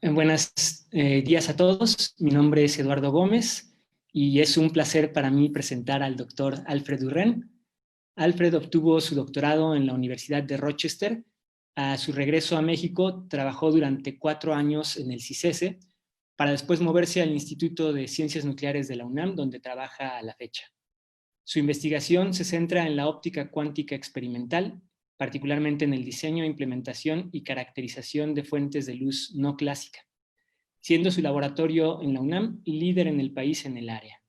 Buenos días a todos. Mi nombre es Eduardo Gómez y es un placer para mí presentar al doctor Alfred Urren. Alfred obtuvo su doctorado en la Universidad de Rochester. A su regreso a México, trabajó durante 4 años en el CICESE para después moverse al Instituto de Ciencias Nucleares de la UNAM, donde trabaja a la fecha. Su investigación se centra en la óptica cuántica experimental, particularmente en el diseño, implementación y caracterización de fuentes de luz no clásica, siendo su laboratorio en la UNAM líder en el país en el área.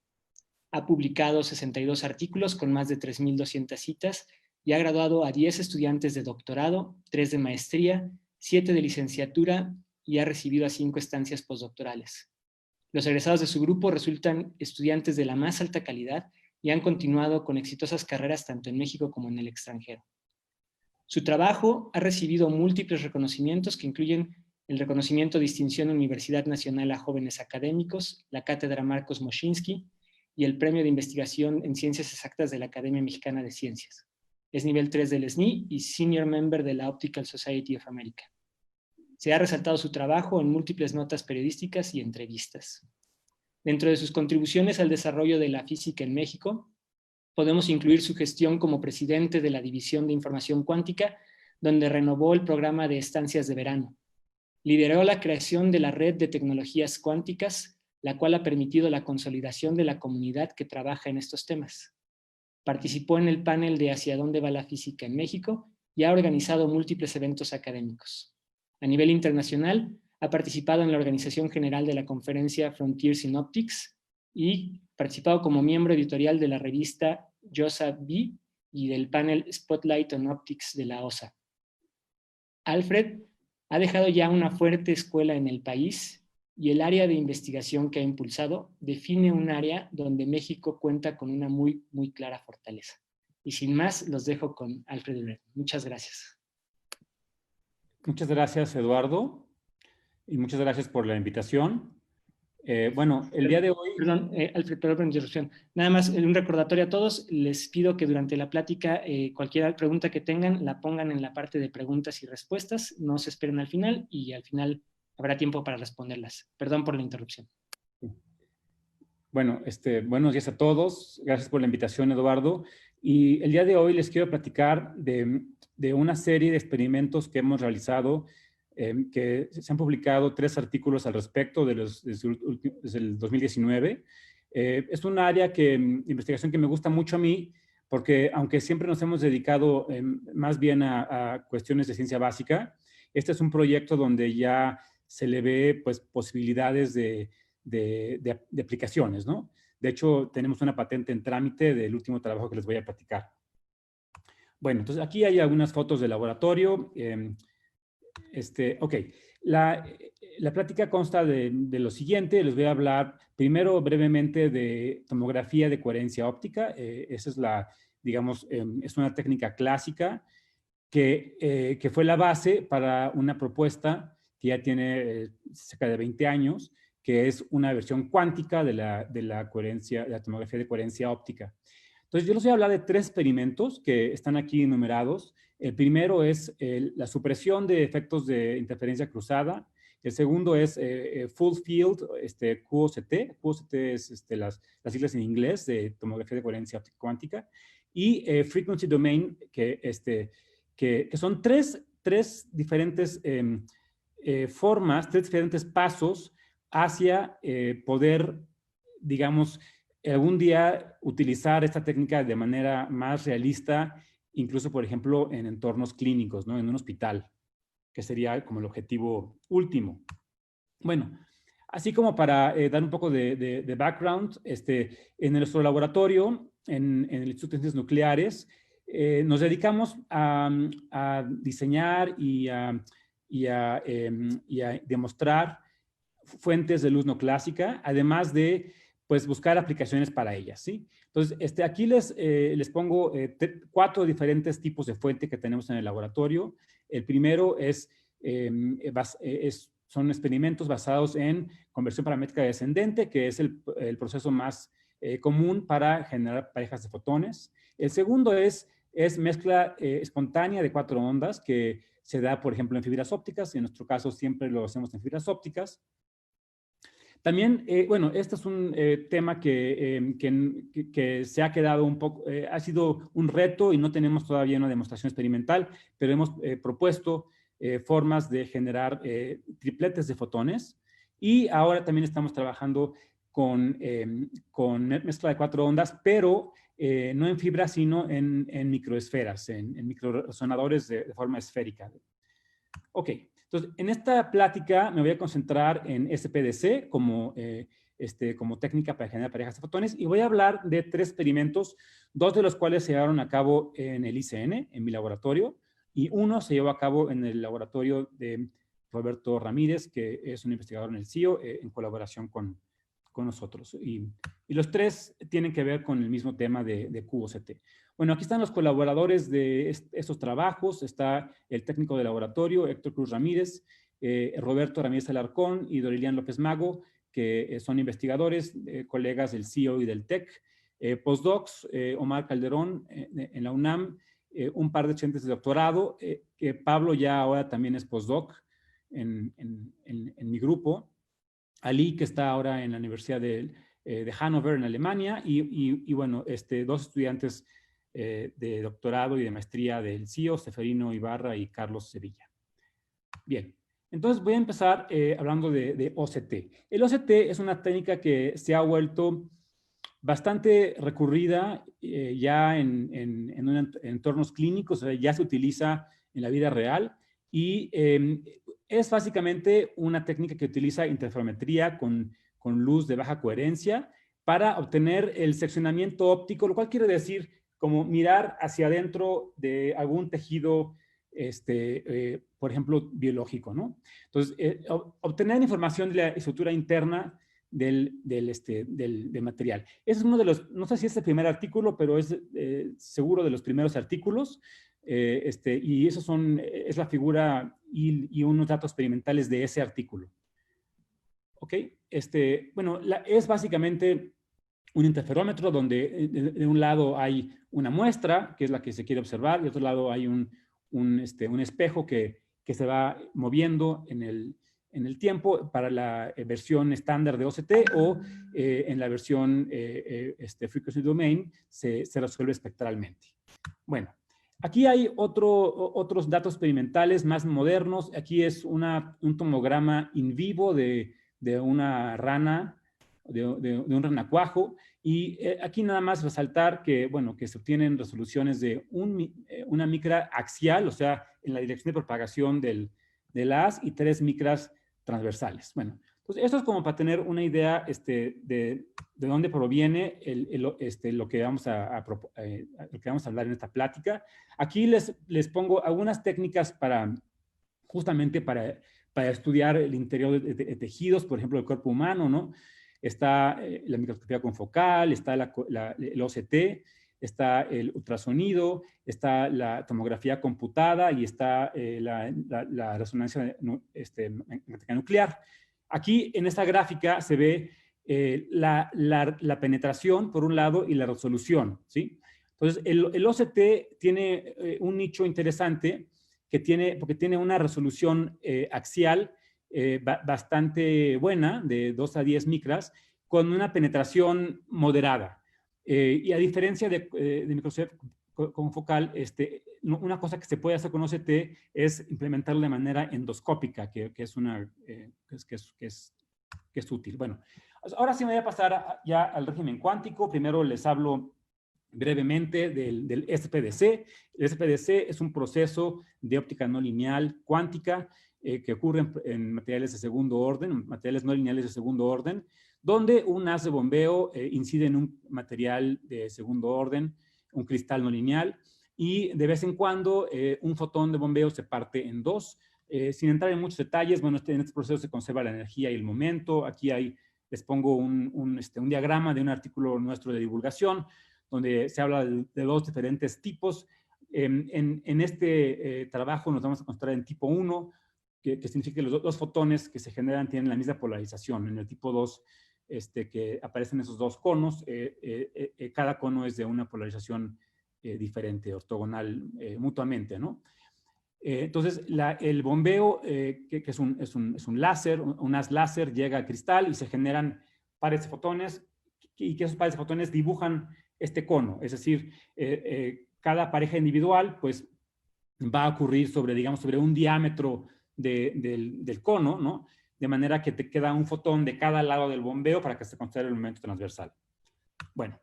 Ha publicado 62 artículos con más de 3.200 citas y ha graduado a 10 estudiantes de doctorado, 3 de maestría, 7 de licenciatura y ha recibido a 5 estancias postdoctorales. Los egresados de su grupo resultan estudiantes de la más alta calidad y han continuado con exitosas carreras tanto en México como en el extranjero. Su trabajo ha recibido múltiples reconocimientos que incluyen el reconocimiento Distinción Universidad Nacional a Jóvenes Académicos, la Cátedra Marcos Moschinsky y el Premio de Investigación en Ciencias Exactas de la Academia Mexicana de Ciencias. Es nivel 3 del SNI y Senior Member de la Optical Society of America. Se ha resaltado su trabajo en múltiples notas periodísticas y entrevistas. Dentro de sus contribuciones al desarrollo de la física en México, podemos incluir su gestión como presidente de la División de Información Cuántica, donde renovó el programa de estancias de verano. Lideró la creación de la Red de Tecnologías Cuánticas, la cual ha permitido la consolidación de la comunidad que trabaja en estos temas. Participó en el panel de Hacia dónde va la física en México y ha organizado múltiples eventos académicos. A nivel internacional, ha participado en la organización general de la conferencia Frontiers in Optics y participado como miembro editorial de la revista JOSA-B y del panel Spotlight on Optics de la OSA. Alfred ha dejado ya una fuerte escuela en el país y el área de investigación que ha impulsado define un área donde México cuenta con una muy clara fortaleza. Y sin más, los dejo con Alfred Urren. Muchas gracias. Muchas gracias, Eduardo, y muchas gracias por la invitación. Bueno, el día de hoy... Perdón, Alfred, perdón por la interrupción. Nada más un recordatorio a todos. Les pido que durante la plática cualquier pregunta que tengan la pongan en la parte de preguntas y respuestas. No se esperen al final y al final habrá tiempo para responderlas. Perdón por la interrupción. Bueno, buenos días a todos. Gracias por la invitación, Eduardo. Y el día de hoy les quiero platicar de una serie de experimentos que hemos realizado, que se han publicado 3 artículos al respecto desde el 2019. Es un área de investigación que me gusta mucho a mí, porque aunque siempre nos hemos dedicado más bien a cuestiones de ciencia básica, este es un proyecto donde ya se le ve pues, posibilidades de aplicaciones, ¿no? De hecho, tenemos una patente en trámite del último trabajo que les voy a platicar. Bueno, entonces aquí hay algunas fotos de laboratorio. Ok, la plática consta de lo siguiente. Les voy a hablar primero brevemente de tomografía de coherencia óptica. Esa es digamos, es una técnica clásica que fue la base para una propuesta que ya tiene cerca de 20 años, que es una versión cuántica de la tomografía de coherencia óptica. Entonces, yo les voy a hablar de 3 experimentos que están aquí enumerados. El primero es la supresión de efectos de interferencia cruzada. El segundo es Full Field QOCT. QOCT es las siglas en inglés de tomografía de coherencia óptica cuántica. Y Frequency Domain, que son tres diferentes formas, 3 diferentes pasos hacia poder, digamos, algún día utilizar esta técnica de manera más realista, incluso, por ejemplo, en entornos clínicos, ¿no? En un hospital, que sería como el objetivo último. Bueno, así como para dar un poco de background, en nuestro laboratorio, en el Instituto de Ciencias Nucleares, nos dedicamos a diseñar y a demostrar fuentes de luz no clásica, además de pues, buscar aplicaciones para ellas, ¿sí? Entonces, aquí les pongo 4 diferentes tipos de fuente que tenemos en el laboratorio. El primero son experimentos basados en conversión paramétrica descendente, que es el proceso más común para generar parejas de fotones. El segundo es mezcla espontánea de 4 ondas, que se da, por ejemplo, en fibras ópticas. En nuestro caso siempre lo hacemos en fibras ópticas. También, bueno, este es un tema que se ha quedado un poco, ha sido un reto y no tenemos todavía una demostración experimental, pero hemos propuesto formas de generar tripletes de fotones, y ahora también estamos trabajando con mezcla de 4 ondas, pero no en fibras, sino en microesferas, en microresonadores de forma esférica. Ok. Entonces, en esta plática me voy a concentrar en SPDC como técnica para generar parejas de fotones, y voy a hablar de 3 experimentos, 2 de los cuales se llevaron a cabo en el ICN, en mi laboratorio, y uno se llevó a cabo en el laboratorio de Roberto Ramírez, que es un investigador en el CIO, en colaboración con nosotros. Y los 3 tienen que ver con el mismo tema de QOCT. Bueno, aquí están los colaboradores de estos trabajos. Está el técnico de laboratorio, Héctor Cruz Ramírez, Roberto Ramírez Alarcón y Dorilian López Mago, que son investigadores, colegas del CIO y del TEC. Postdocs, Omar Calderón en la UNAM, un par de estudiantes de doctorado, que Pablo ya ahora también es postdoc en mi grupo. Ali, que está ahora en la Universidad de Hannover, en Alemania, y bueno, 2 estudiantes de doctorado y de maestría del CIO, Seferino Ibarra y Carlos Sevilla. Bien, entonces voy a empezar hablando de OCT. El OCT es una técnica que se ha vuelto bastante recurrida ya en entornos clínicos, o sea, ya se utiliza en la vida real, y es básicamente una técnica que utiliza interferometría con luz de baja coherencia para obtener el seccionamiento óptico, lo cual quiere decir como mirar hacia adentro de algún tejido, por ejemplo, biológico, ¿no? Entonces, obtener información de la estructura interna del material. Ese es uno de los, no sé si es el primer artículo, pero es seguro de los primeros artículos, y esos es la figura y unos datos experimentales de ese artículo. ¿Ok? Bueno, es básicamente un interferómetro donde de un lado hay una muestra, que es la que se quiere observar, y de otro lado hay un espejo que se va moviendo en el tiempo para la versión estándar de OCT, o en la versión Frequency Domain se resuelve espectralmente. Bueno, aquí hay otros datos experimentales más modernos. Aquí es un tomograma in vivo de una rana, de un renacuajo, y aquí nada más resaltar que, bueno, que se obtienen resoluciones de una micra axial, o sea, en la dirección de propagación del haz, y 3 micras transversales. Bueno, pues esto es como para tener una idea de dónde proviene lo que vamos a hablar en esta plática. Aquí les pongo algunas técnicas justamente para estudiar el interior de tejidos, por ejemplo, el cuerpo humano, ¿no? Está la microscopía confocal, está el OCT, está el ultrasonido, está la tomografía computada, y está la resonancia magnética nuclear. Aquí en esta gráfica se ve la penetración por un lado y la resolución, ¿sí? Entonces, el OCT tiene un nicho interesante porque tiene una resolución axial bastante buena, de 2 a 10 micras, con una penetración moderada. Y a diferencia de microscopía confocal, una cosa que se puede hacer con OCT es implementarlo de manera endoscópica, que es útil. Bueno, ahora sí me voy a pasar ya al régimen cuántico. Primero les hablo brevemente del SPDC. El SPDC es un proceso de óptica no lineal cuántica que ocurre en materiales de segundo orden, materiales no lineales de segundo orden, donde un haz de bombeo incide en un material de segundo orden, un cristal no lineal, y de vez en cuando un fotón de bombeo se parte en 2. Sin entrar en muchos detalles, bueno, en este proceso se conserva la energía y el momento. Aquí les pongo un diagrama de un artículo nuestro de divulgación, donde se habla de 2 diferentes tipos. En este trabajo nos vamos a concentrar en tipo 1, que significa que los 2 fotones que se generan tienen la misma polarización. En el tipo 2, que aparecen esos 2 conos, cada cono es de una polarización diferente, ortogonal mutuamente, ¿no? Entonces, el bombeo, que es un láser, un haz láser, llega al cristal y se generan pares de fotones, y que esos pares de fotones dibujan este cono. Es decir, cada pareja individual pues va a ocurrir sobre, digamos, sobre un diámetro del cono, ¿no? De manera que te queda un fotón de cada lado del bombeo para que se considere el momento transversal. Bueno,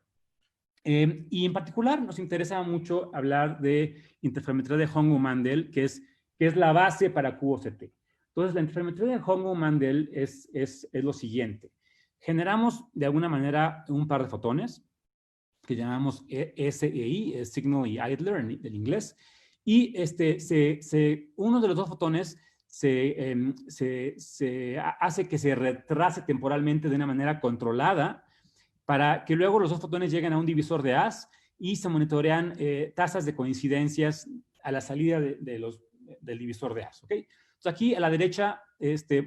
y en particular nos interesa mucho hablar de interferometría de Hong-ou-Mandel, que es la base para QOCT. Entonces, la interferometría de Hong-ou-Mandel es lo siguiente. Generamos de alguna manera un par de fotones, que llamamos SEI, Signal y Idler del inglés, y uno de los dos fotones hace que se retrase temporalmente de una manera controlada para que luego los dos fotones lleguen a un divisor de haz y se monitorean tasas de coincidencias a la salida del divisor de haz. ¿Okay? Entonces aquí a la derecha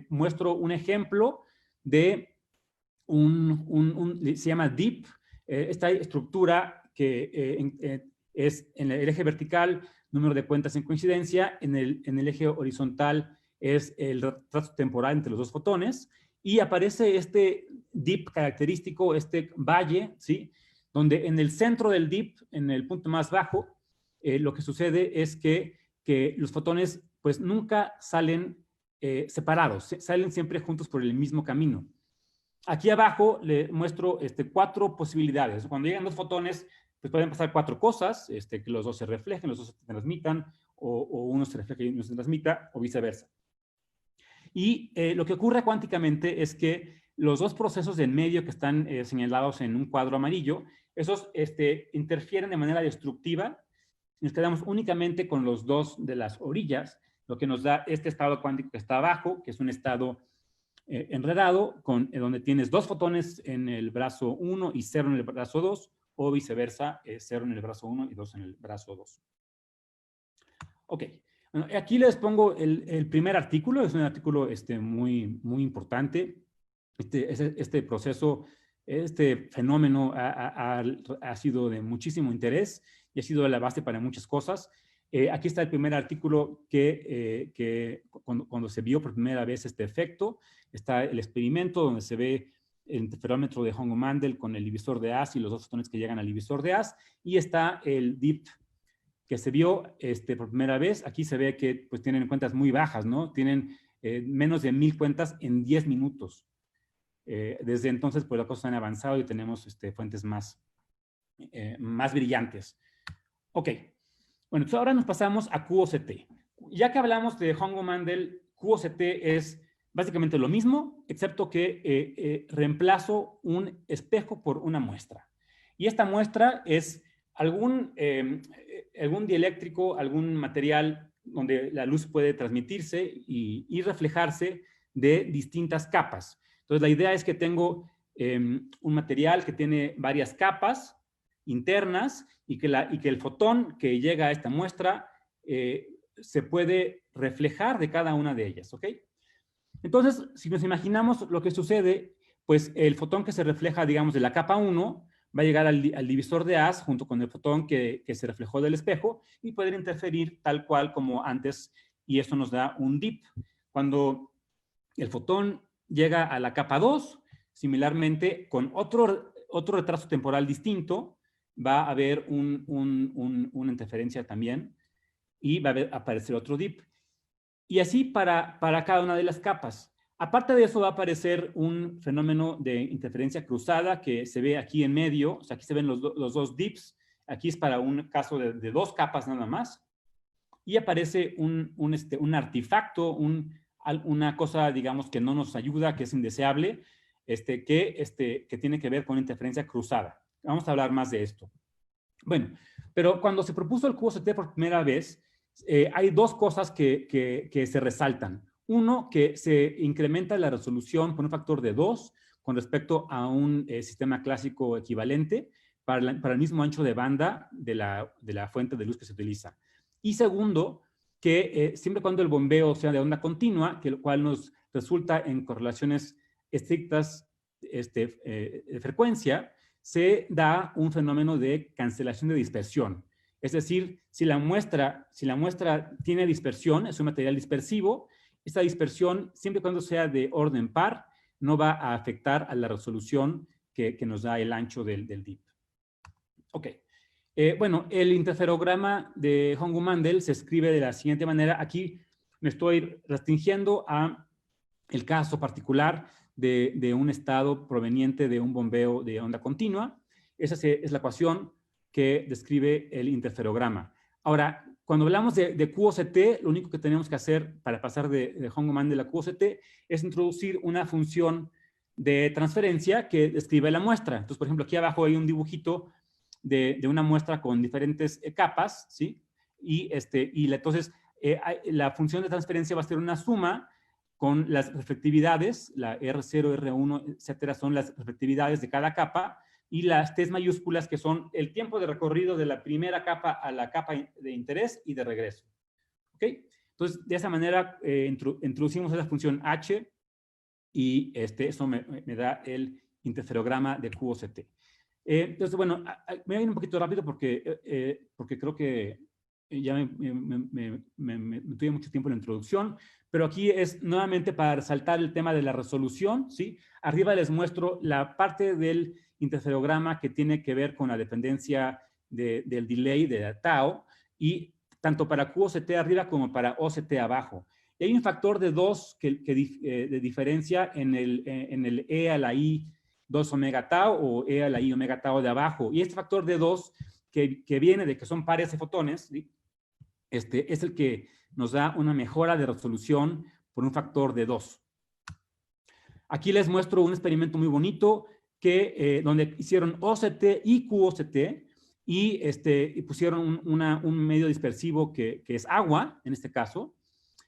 muestro un ejemplo de se llama DIP, esta estructura que es en el eje vertical, número de cuentas en coincidencia, en el eje horizontal es el retraso temporal entre los dos fotones, y aparece este dip característico, este valle, ¿sí? Donde en el centro del dip, en el punto más bajo, lo que sucede es que los fotones pues nunca salen separados, salen siempre juntos por el mismo camino. Aquí abajo le muestro 4 posibilidades. Cuando llegan dos fotones, pues pueden pasar 4 cosas, que los dos se reflejen, los dos se transmitan, o uno se refleje y uno se transmita, o viceversa. Y lo que ocurre cuánticamente es que los dos procesos de en medio que están señalados en un cuadro amarillo, esos interfieren de manera destructiva. Nos quedamos únicamente con los dos de las orillas, lo que nos da este estado cuántico que está abajo, que es un estado enredado, donde tienes dos fotones en el brazo 1 y 0 en el brazo 2, o viceversa, 0 en el brazo 1 y 2 en el brazo 2. Ok. Bueno, aquí les pongo el primer artículo, es un artículo muy, muy importante. Este proceso, este fenómeno ha sido de muchísimo interés y ha sido la base para muchas cosas. Aquí está el primer artículo que cuando se vio por primera vez este efecto, está el experimento donde se ve el interferómetro de Hong-ou-Mandel con el divisor de haz y los dos fotones que llegan al divisor de haz, y está el DIP que se vio por primera vez. Aquí se ve que pues tienen cuentas muy bajas, ¿no? Tienen menos de 1000 cuentas en 10 minutos. Desde entonces, pues la cosa han avanzado y tenemos fuentes más brillantes. Ok. Bueno, entonces ahora nos pasamos a QOCT. Ya que hablamos de Hong-ou-Mandel, QOCT es básicamente lo mismo, excepto que reemplazo un espejo por una muestra. Y esta muestra es algún dieléctrico, algún material donde la luz puede transmitirse y reflejarse de distintas capas. Entonces, la idea es que tengo un material que tiene varias capas internas y que el fotón que llega a esta muestra se puede reflejar de cada una de ellas, ¿ok? Entonces, si nos imaginamos lo que sucede, pues el fotón que se refleja, digamos, de la capa 1 va a llegar al divisor de haz junto con el fotón que se reflejó del espejo y poder interferir tal cual como antes, y eso nos da un dip. Cuando el fotón llega a la capa 2, similarmente, con otro retraso temporal distinto, va a haber una interferencia también y va a aparecer otro dip. Y así para cada una de las capas. Aparte de eso va a aparecer un fenómeno de interferencia cruzada que se ve aquí en medio. O sea, aquí se ven los dos dips. Aquí es para un caso de 2 capas nada más. Y aparece un artefacto, una cosa, digamos, que no nos ayuda, que es indeseable, que tiene que ver con interferencia cruzada. Vamos a hablar más de esto. Bueno, pero cuando se propuso el QOCT por primera vez, hay 2 cosas que se resaltan. Uno, que se incrementa la resolución por un factor de 2 con respecto a un sistema clásico equivalente para el mismo ancho de banda de la fuente de luz que se utiliza. Y segundo, que siempre cuando el bombeo sea de onda continua, que lo cual nos resulta en correlaciones estrictas de frecuencia, se da un fenómeno de cancelación de dispersión. Es decir, si la muestra tiene dispersión, es un material dispersivo, esta dispersión, siempre y cuando sea de orden par, no va a afectar a la resolución que nos da el ancho del dip. Ok. Bueno, el interferograma de Hongu-Mandel se escribe de la siguiente manera. Aquí me estoy restringiendo a el caso particular de un estado proveniente de un bombeo de onda continua. Esa es la ecuación que describe el interferograma. Ahora, cuando hablamos de QOCT, lo único que tenemos que hacer para pasar de Hongu-Mandel a QOCT es introducir una función de transferencia que describe la muestra. Entonces, por ejemplo, aquí abajo hay un dibujito de una muestra con diferentes capas, ¿sí? Entonces, la función de transferencia va a ser una suma con las reflectividades, la R0, R1, etcétera, son las reflectividades de cada capa, y las T mayúsculas, que son el tiempo de recorrido de la primera capa a la capa de interés y de regreso. ¿Ok? Entonces, de esa manera introducimos esa función H y eso me da el interferograma de QOCT. Entonces, bueno, me voy a ir un poquito rápido porque creo que ya me tuve mucho tiempo en la introducción, pero aquí es nuevamente para resaltar el tema de la resolución, ¿sí? Arriba les muestro la parte del interferograma que tiene que ver con la dependencia del delay de tau, y tanto para QOCT arriba como para OCT abajo. Y hay un factor de 2 de diferencia en el E a la I 2 omega tau o E a la I omega tau de abajo. Y este factor de 2 que viene de que son pares de fotones, ¿sí? Es el que nos da una mejora de resolución por un factor de 2. Aquí les muestro un experimento muy bonito donde hicieron OCT y QOCT y pusieron un medio dispersivo que es agua, en este caso,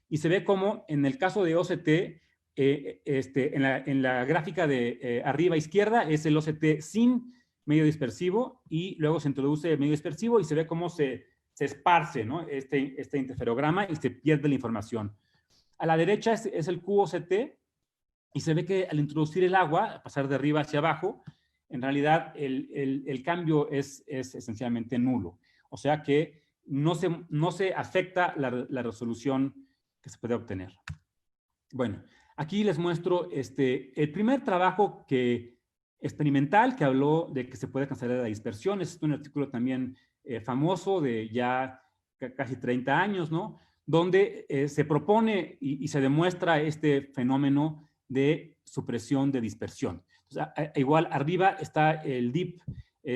y se ve como en el caso de OCT, en la gráfica de arriba izquierda es el OCT sin medio dispersivo, y luego se introduce el medio dispersivo y se ve cómo se esparce, ¿no? este interferograma, y se pierde la información. A la derecha es el QOCT, y se ve que al introducir el agua, pasar de arriba hacia abajo, en realidad el cambio es esencialmente nulo. O sea que no se afecta la resolución que se puede obtener. Bueno, aquí les muestro el primer trabajo experimental que habló de que se puede cancelar la dispersión. Es un artículo también famoso de ya casi 30 años, ¿no? Donde se propone y se demuestra este fenómeno de supresión de dispersión. Entonces, igual arriba está el dip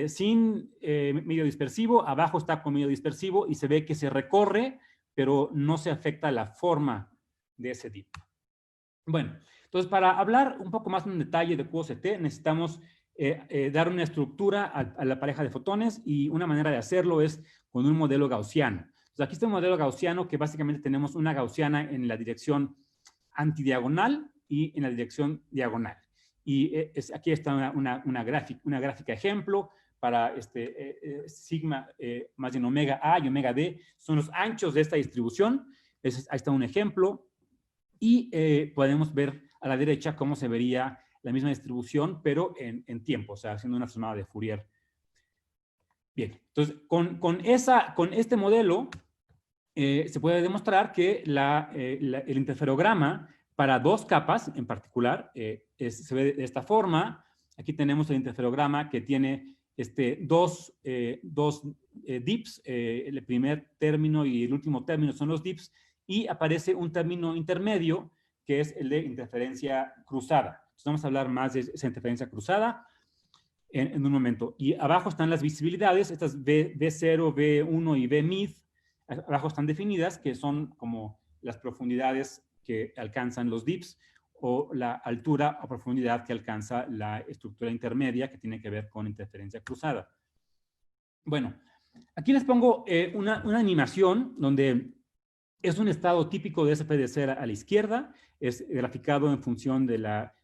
sin medio dispersivo, abajo está con medio dispersivo, y se ve que se recorre, pero no se afecta la forma de ese dip. Bueno, entonces para hablar un poco más en detalle de QOCT necesitamos dar una estructura a la pareja de fotones, y una manera de hacerlo es con un modelo gaussiano. Entonces aquí está un modelo gaussiano que básicamente tenemos una gaussiana en la dirección antidiagonal y en la dirección diagonal. Y aquí está una gráfica ejemplo para sigma más bien omega A y omega D, son los anchos de esta distribución. Ahí está un ejemplo. Y podemos ver a la derecha cómo se vería la misma distribución, pero en tiempo, o sea, haciendo una sumada de Fourier. Bien, entonces, con este modelo se puede demostrar que el interferograma para dos capas en particular se ve de esta forma. Aquí tenemos el interferograma que tiene dos dips, el primer término y el último término son los dips, y aparece un término intermedio que es el de interferencia cruzada. Entonces vamos a hablar más de esa interferencia cruzada en un momento. Y abajo están las visibilidades, estas V0, V1 y V mid, abajo están definidas, que son como las profundidades que alcanzan los dips, o la altura o profundidad que alcanza la estructura intermedia, que tiene que ver con interferencia cruzada. Bueno, aquí les pongo una animación donde es un estado típico de SPDC a la izquierda, es graficado en función de la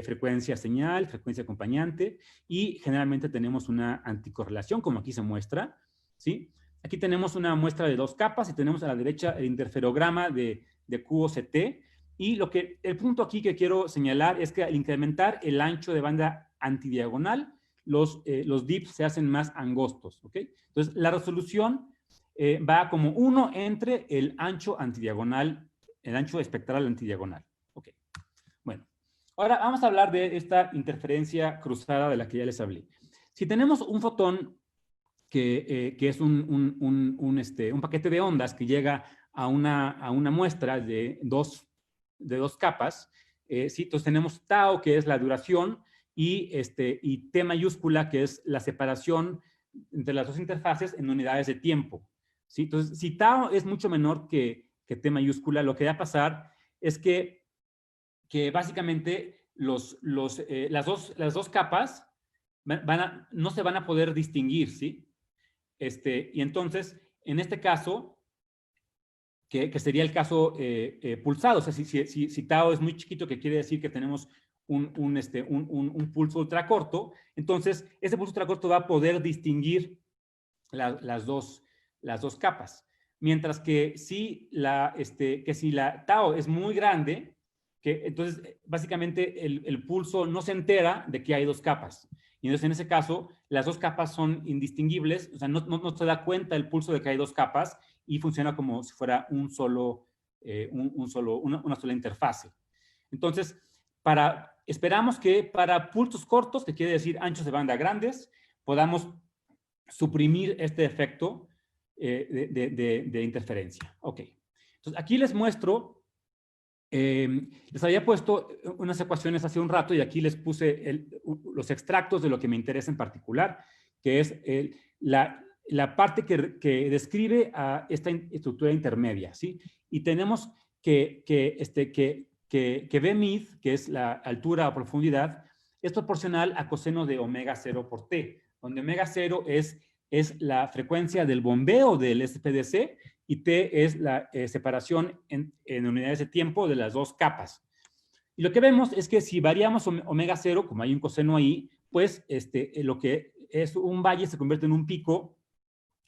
frecuencia señal, frecuencia acompañante, y generalmente tenemos una anticorrelación, como aquí se muestra, ¿sí? Aquí tenemos una muestra de dos capas y tenemos a la derecha el interferograma de QOCT, y el punto aquí que quiero señalar es que al incrementar el ancho de banda antidiagonal, los dips se hacen más angostos, ¿ok? Entonces, la resolución va como 1 entre el ancho antidiagonal, el ancho espectral antidiagonal. Ok. Bueno, ahora vamos a hablar de esta interferencia cruzada de la que ya les hablé. Si tenemos un fotón que es un paquete de ondas que llega a una muestra de dos capas, ¿sí? Entonces tenemos tau, que es la duración, y T mayúscula, que es la separación entre las dos interfaces en unidades de tiempo, ¿sí? Entonces, si tau es mucho menor que T mayúscula, lo que va a pasar es que básicamente las dos capas no se van a poder distinguir, ¿sí? Y entonces, en este caso, que sería el caso pulsado, o sea, si tau es muy chiquito, que quiere decir que tenemos un pulso ultracorto, entonces ese pulso ultracorto va a poder distinguir las dos capas. Mientras que si la tau es muy grande, entonces básicamente el pulso no se entera de que hay dos capas. Y entonces en ese caso las dos capas son indistinguibles, o sea, no se da cuenta el pulso de que hay dos capas y funciona como si fuera una sola interfase. Entonces, esperamos que para pulsos cortos, que quiere decir anchos de banda grandes, podamos suprimir este efecto de interferencia. Ok. Entonces, aquí les muestro, les había puesto unas ecuaciones hace un rato y aquí les puse los extractos de lo que me interesa en particular, que es la parte que describe a esta estructura intermedia, ¿sí? Y tenemos que B mid, que es la altura o profundidad, es proporcional a coseno de omega 0 por T, donde omega 0 es la frecuencia del bombeo del SPDC y T es la separación en unidades de tiempo de las dos capas. Y lo que vemos es que si variamos omega 0, como hay un coseno ahí, pues lo que es un valle se convierte en un pico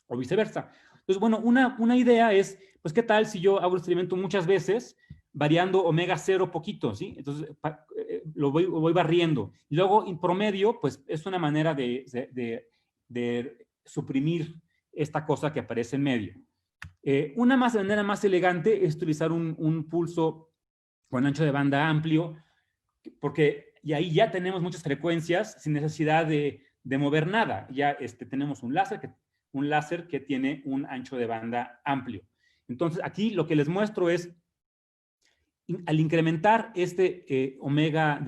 o viceversa. Entonces, bueno, una idea es, pues, ¿qué tal si yo hago el experimento muchas veces variando omega 0 poquito, ¿sí? Entonces, lo voy barriendo. Y luego, en promedio, pues, es una manera de suprimir esta cosa que aparece en medio. Una manera más elegante es utilizar un pulso con ancho de banda amplio, y ahí ya tenemos muchas frecuencias sin necesidad de mover nada. Ya tenemos un láser que tiene un ancho de banda amplio. Entonces, aquí lo que les muestro es, al incrementar omega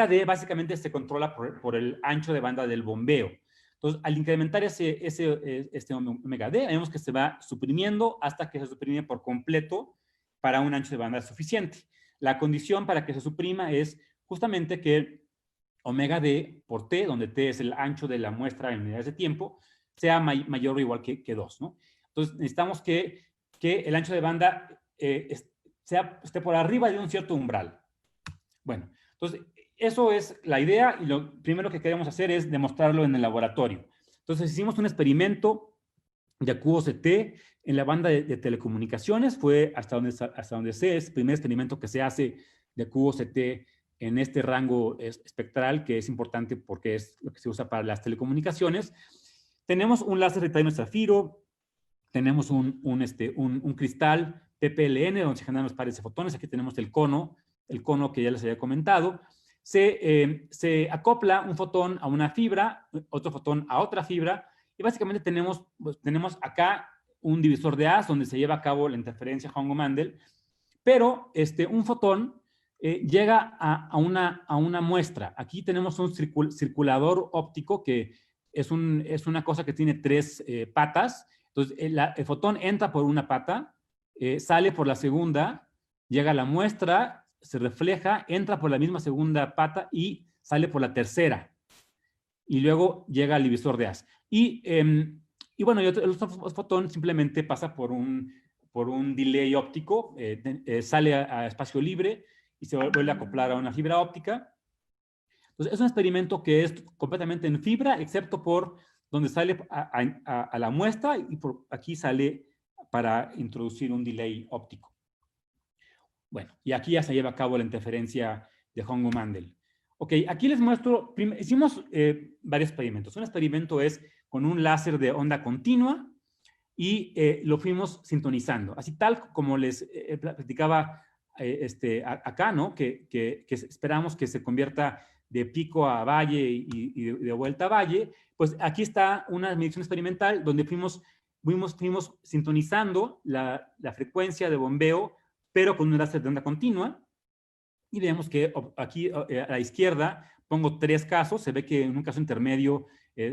D básicamente se controla por el ancho de banda del bombeo. Entonces, al incrementar este omega D, vemos que se va suprimiendo hasta que se suprime por completo para un ancho de banda suficiente. La condición para que se suprima es justamente que omega D por T, donde T es el ancho de la muestra en unidades de tiempo, sea mayor o igual que 2, ¿no? Entonces, necesitamos que el ancho de banda esté por arriba de un cierto umbral. Bueno, entonces, eso es la idea y lo primero que queremos hacer es demostrarlo en el laboratorio. Entonces, hicimos un experimento de QOCT en la banda de telecomunicaciones. Fue hasta donde sé, es el primer experimento que se hace de QOCT en este rango espectral, que es importante porque es lo que se usa para las telecomunicaciones. Tenemos un láser de titanio zafiro, tenemos un cristal PPLN, donde se generan los pares de fotones. Aquí tenemos el cono que ya les había comentado. Se acopla un fotón a una fibra, otro fotón a otra fibra, y básicamente tenemos acá un divisor de haz donde se lleva a cabo la interferencia Hongo-Mandel, pero un fotón llega a una muestra. Aquí tenemos un circulador óptico que es una cosa que tiene 3 patas. Entonces, el fotón entra por una pata, sale por la segunda, llega a la muestra, se refleja, entra por la misma segunda pata y sale por la tercera. Y luego llega al divisor de haz. Y bueno, el otro fotón simplemente pasa por un delay óptico, sale a espacio libre y se vuelve a acoplar a una fibra óptica. Entonces, es un experimento que es completamente en fibra, excepto por donde sale a la muestra y por aquí sale para introducir un delay óptico. Bueno, y aquí ya se lleva a cabo la interferencia de Hongo-Mandel. Ok, aquí les muestro, hicimos varios experimentos. Un experimento es con un láser de onda continua y lo fuimos sintonizando. Así tal como les platicaba acá, ¿no? Que esperamos que se convierta de pico a valle y de vuelta a valle. Pues aquí está una medición experimental donde fuimos sintonizando la frecuencia de bombeo, pero con un láser de onda continua. Y vemos que aquí a la izquierda pongo 3 casos. Se ve que en un caso intermedio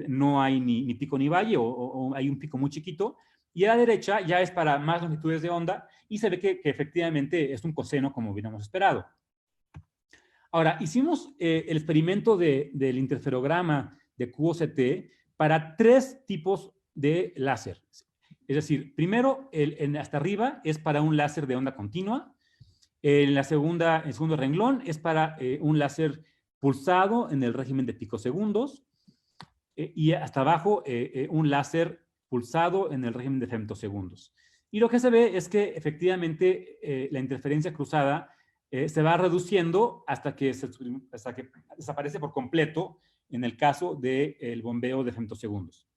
no hay ni pico ni valle, o hay un pico muy chiquito. Y a la derecha ya es para más longitudes de onda y se ve que efectivamente es un coseno como hubiéramos esperado. Ahora, hicimos el experimento del interferograma de QOCT para 3 tipos de láser. Es decir, primero, hasta arriba es para un láser de onda continua. En el segundo renglón es para un láser pulsado en el régimen de picosegundos. Y hasta abajo un láser pulsado en el régimen de femtosegundos. Y lo que se ve es que efectivamente la interferencia cruzada se va reduciendo hasta que desaparece por completo en el caso del bombeo de femtosegundos.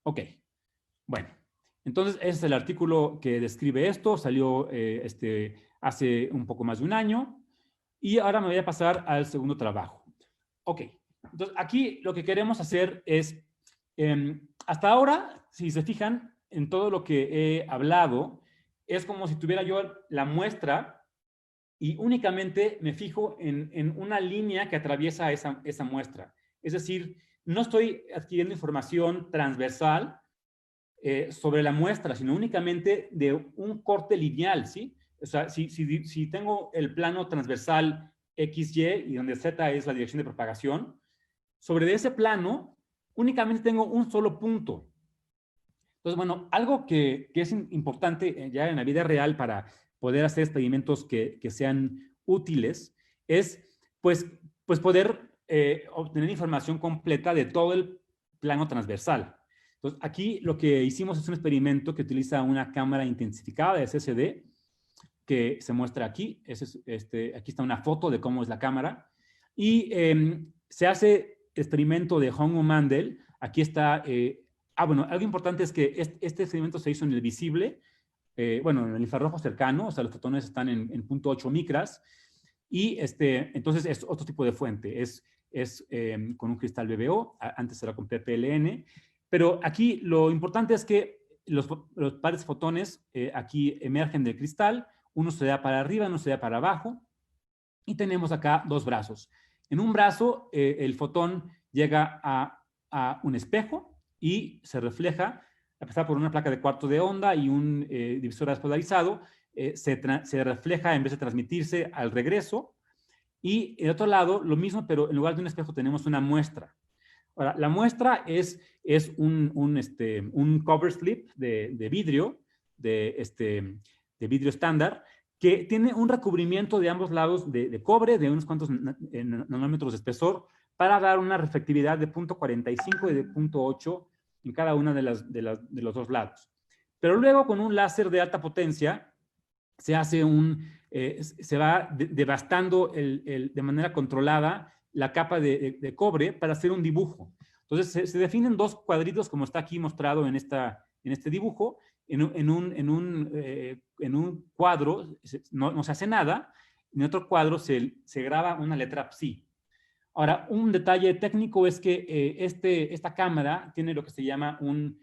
Ok, bueno. Entonces, ese es el artículo que describe esto. Salió hace un poco más de un año. Y ahora me voy a pasar al segundo trabajo. Ok. Entonces, aquí lo que queremos hacer es, hasta ahora, si se fijan en todo lo que he hablado, es como si tuviera yo la muestra y únicamente me fijo en una línea que atraviesa esa muestra. Es decir, no estoy adquiriendo información transversal sobre la muestra, sino únicamente de un corte lineal, ¿sí? O sea, si tengo el plano transversal XY y donde Z es la dirección de propagación, sobre ese plano únicamente tengo un solo punto. Entonces, bueno, algo que es importante ya en la vida real para poder hacer experimentos que sean útiles es, pues poder obtener información completa de todo el plano transversal. Entonces, aquí lo que hicimos es un experimento que utiliza una cámara intensificada de CCD, que se muestra aquí. Aquí está una foto de cómo es la cámara. Y se hace experimento de Hong-Mandel. Aquí está... bueno, algo importante es que este experimento se hizo en el visible, bueno, en el infrarrojo cercano, o sea, los fotones están en 0.8 micras, y entonces es otro tipo de fuente, es con un cristal BBO, antes era con PPLN, pero aquí lo importante es que los pares de fotones aquí emergen del cristal, uno se da para arriba, uno se da para abajo, y tenemos acá 2 brazos. En un brazo, el fotón llega a un espejo y se refleja, a pasar por una placa de cuarto de onda y un divisor despolarizado, se refleja en vez de transmitirse al regreso. Y en otro lado, lo mismo, pero en lugar de un espejo tenemos una muestra. Ahora, la muestra es un cover slip de vidrio, de vidrio estándar, que tiene un recubrimiento de ambos lados de cobre de unos cuantos nanómetros de espesor para dar una reflectividad de 0.45 y de 0.8 en cada una de los 2 lados. Pero luego con un láser de alta potencia se hace se va devastando de manera controlada la capa de cobre para hacer un dibujo. Entonces se definen 2 cuadritos como está aquí mostrado en este dibujo. En un cuadro no se hace nada, en otro cuadro se graba una letra psi. Ahora, un detalle técnico es que esta cámara tiene lo que se llama un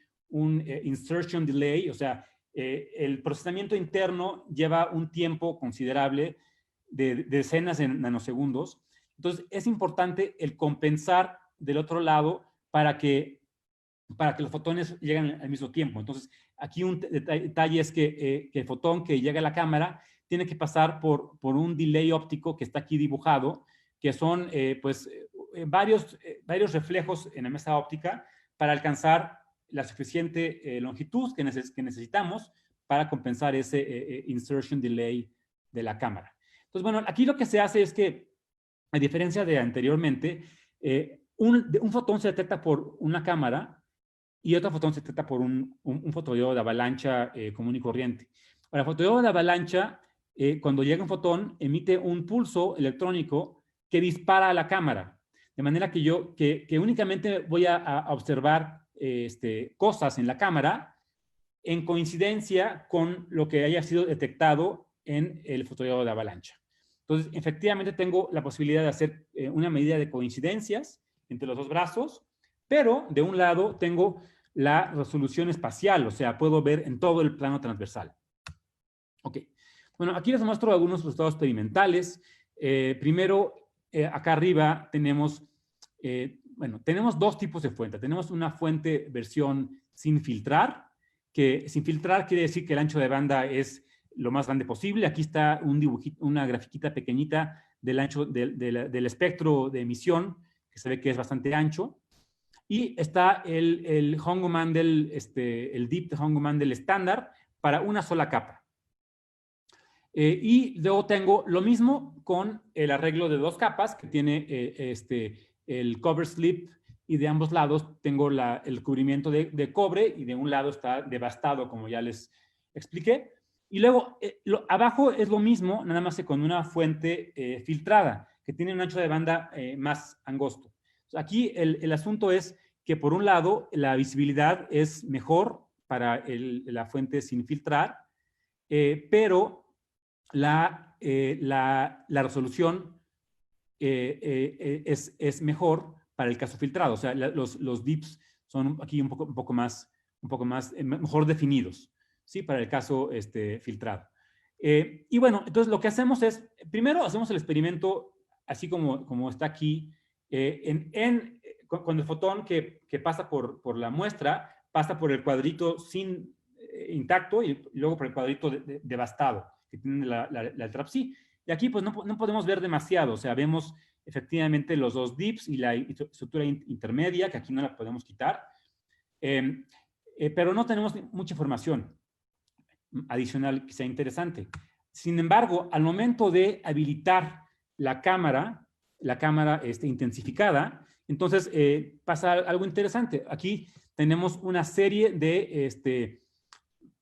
insertion delay, o sea, el procesamiento interno lleva un tiempo considerable de decenas de nanosegundos. Entonces, es importante el compensar del otro lado para que los fotones lleguen al mismo tiempo. Entonces, aquí un detalle es que el fotón que llega a la cámara tiene que pasar por un delay óptico que está aquí dibujado, que son varios reflejos en la mesa óptica para alcanzar la suficiente longitud que necesitamos para compensar ese insertion delay de la cámara. Entonces, bueno, aquí lo que se hace es que, a diferencia de anteriormente, un fotón se detecta por una cámara y otro fotón se detecta por un fotodiodo de avalancha común y corriente. Ahora, el fotodiodo de avalancha, cuando llega un fotón, emite un pulso electrónico que dispara a la cámara. de manera que únicamente voy a observar cosas en la cámara en coincidencia con lo que haya sido detectado en el fotodiódo de avalancha. Entonces, efectivamente tengo la posibilidad de hacer una medida de coincidencias entre los dos brazos, pero de un lado tengo la resolución espacial, o sea, puedo ver en todo el plano transversal. Ok. Bueno, aquí les muestro algunos resultados experimentales. Primero, acá arriba tenemos, tenemos dos tipos de fuente. Tenemos una fuente versión sin filtrar, que sin filtrar quiere decir que el ancho de banda es lo más grande posible. Aquí está un dibujito, una grafiquita pequeñita del ancho del espectro de emisión, que se ve que es bastante ancho. Y está el Hongo Mandel, el DIP de Hongo Mandel estándar para una sola capa. Y luego tengo lo mismo con el arreglo de dos capas que tiene el cover slip, y de ambos lados tengo el cubrimiento de cobre, y de un lado está devastado, como ya les expliqué. Y luego abajo es lo mismo, nada más que con una fuente filtrada, que tiene un ancho de banda más angosto. Aquí el asunto es que por un lado la visibilidad es mejor para la fuente sin filtrar, pero la resolución es mejor para el caso filtrado. O sea, los dips son aquí un poco más mejor definidos, ¿sí? Para el caso filtrado. Y bueno, entonces lo que hacemos es, primero hacemos el experimento así como está aquí, con el fotón que pasa por la muestra, pasa por el cuadrito intacto y luego por el cuadrito devastado que tiene la TRAPS-C. Y aquí pues no podemos ver demasiado, o sea, vemos efectivamente los dos dips y la estructura intermedia, que aquí no la podemos quitar, pero no tenemos mucha información adicional que sea interesante. Sin embargo, al momento de habilitar la cámara intensificada, entonces pasa algo interesante. Aquí tenemos una serie de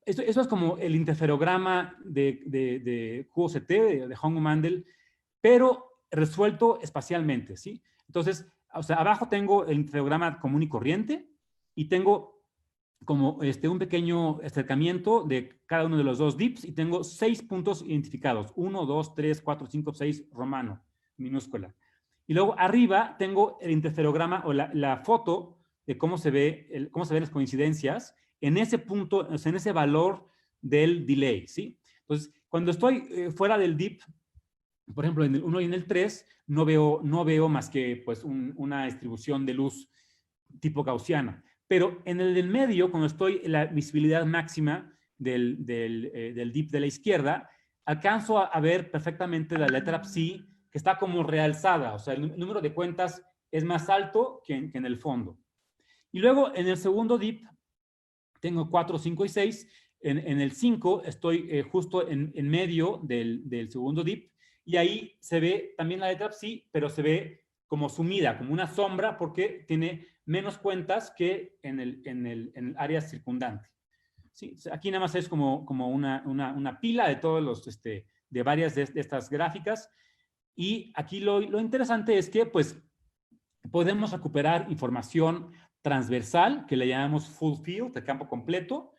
eso es como el interferograma de QOCT, de Hongo Mandel, pero resuelto espacialmente, ¿sí? Entonces, o sea, abajo tengo el interferograma común y corriente, y tengo como un pequeño acercamiento de cada uno de los dos dips, y tengo 6 puntos identificados. 1, 2, 3, 4, 5, 6, romano, minúscula. Y luego arriba tengo el interferograma o la foto de cómo se ven las coincidencias en ese punto, o sea, en ese valor del delay, ¿sí? Entonces, cuando estoy fuera del dip, por ejemplo, en el 1 y en el 3, no veo más que pues, una distribución de luz tipo gaussiana. Pero en el del medio, cuando estoy en la visibilidad máxima del dip de la izquierda, alcanzo a ver perfectamente la letra psi, que está como realzada, o sea, el número de cuentas es más alto que en el fondo. Y luego, en el segundo dip, tengo 4, 5 y 6. En el 5 estoy justo en medio del segundo dip, y ahí se ve también la letra psi, pero se ve como sumida, como una sombra, porque tiene menos cuentas que en el área circundante. ¿Sí? Aquí nada más es como una pila de todos los, de varias de estas gráficas, y aquí lo interesante es que pues podemos recuperar información transversal, que le llamamos full field, de campo completo,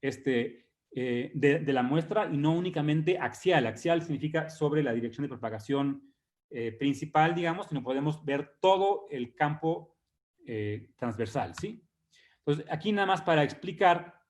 de la muestra, y no únicamente axial. Axial significa sobre la dirección de propagación principal, digamos, sino podemos ver todo el campo transversal, ¿sí? Entonces, aquí nada más para explicar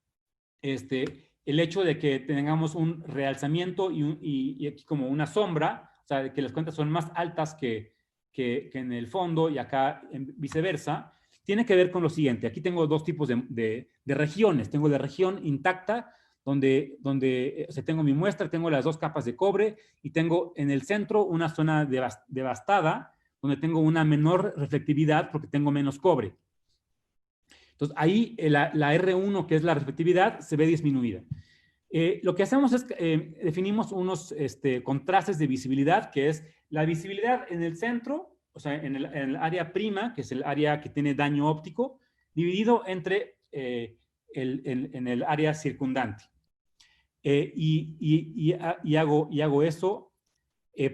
el hecho de que tengamos un realzamiento y aquí como una sombra, o sea, que las cuentas son más altas que en el fondo, y acá viceversa, tiene que ver con lo siguiente. Aquí tengo dos tipos de regiones. Tengo la región intacta, donde o sea, tengo mi muestra, tengo las dos capas de cobre, y tengo en el centro una zona devastada, donde tengo una menor reflectividad porque tengo menos cobre. Entonces, ahí la R1, que es la reflectividad, se ve disminuida. Lo que hacemos es definimos unos contrastes de visibilidad, que es la visibilidad en el centro, o sea, en el área prima, que es el área que tiene daño óptico, dividido entre en el área circundante. Y hago eso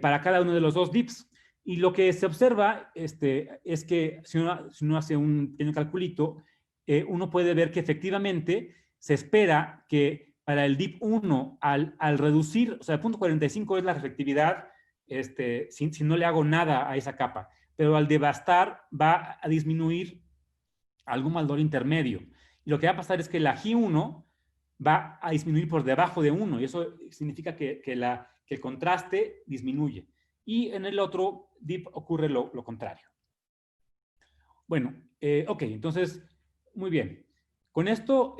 para cada uno de los dos dips. Y lo que se observa es que si uno hace un pequeño calculito, uno puede ver que efectivamente se espera que para el DIP1, al reducir, o sea, el punto 45 es la efectividad si no le hago nada a esa capa, pero al devastar va a disminuir algún valor intermedio. Y lo que va a pasar es que la G1 va a disminuir por debajo de 1, y eso significa que el contraste disminuye. Y en el otro DIP ocurre lo contrario. Bueno, ok, entonces, muy bien. Con esto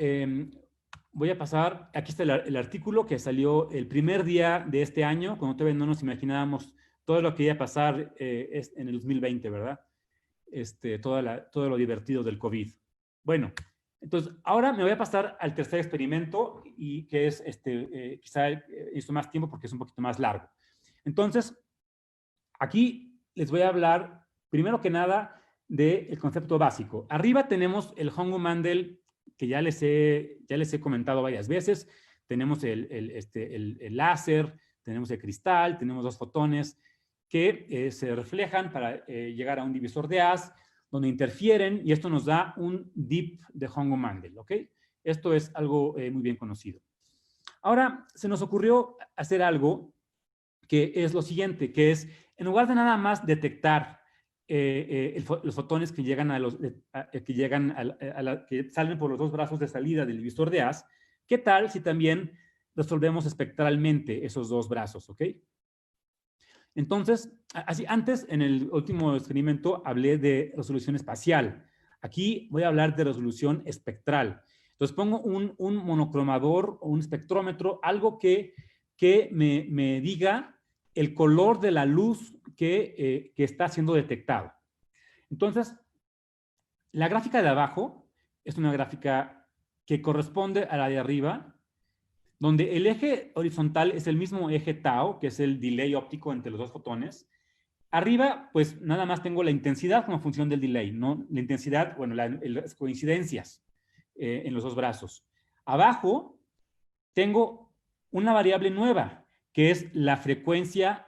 voy a pasar, aquí está el artículo que salió el primer día de este año, cuando todavía no nos imaginábamos todo lo que iba a pasar en el 2020, ¿verdad? Todo lo divertido del COVID. Bueno, entonces ahora me voy a pasar al tercer experimento, y que es, quizá hizo más tiempo porque es un poquito más largo. Entonces, aquí les voy a hablar, primero que nada, del concepto básico. Arriba tenemos el Hongo-Mandel, que ya les he comentado varias veces. Tenemos el láser, tenemos el cristal, tenemos dos fotones que se reflejan para llegar a un divisor de Haz, donde interfieren, y esto nos da un DIP de Hongo-Mandel, ¿ok? Esto es algo muy bien conocido. Ahora, se nos ocurrió hacer algo que es lo siguiente, que es, en lugar de nada más detectar los fotones que llegan que salen por los dos brazos de salida del divisor de Haz, ¿qué tal si también resolvemos espectralmente esos dos brazos, ok? Entonces, antes, en el último experimento, hablé de resolución espacial. Aquí voy a hablar de resolución espectral. Entonces, pongo un monocromador o un espectrómetro, algo que me diga el color de la luz que está siendo detectado. Entonces, la gráfica de abajo es una gráfica que corresponde a la de arriba, donde el eje horizontal es el mismo eje tau, que es el delay óptico entre los dos fotones. Arriba, pues nada más tengo la intensidad como función del delay, ¿no? La intensidad, bueno, las coincidencias en los dos brazos. Abajo tengo una variable nueva, que es la frecuencia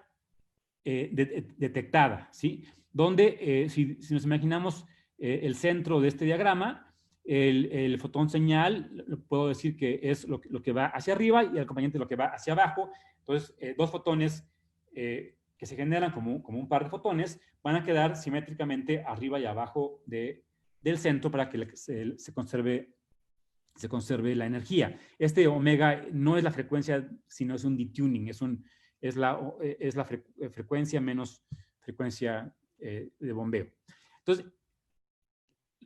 detectada, ¿sí? Donde, si nos imaginamos el centro de este diagrama, el fotón señal, puedo decir que es lo que va hacia arriba, y el acompañante lo que va hacia abajo. Entonces, dos fotones que se generan como un par de fotones van a quedar simétricamente arriba y abajo del centro para que se conserve la energía. Este omega no es la frecuencia, sino es un detuning, es la frecuencia menos frecuencia de bombeo. Entonces,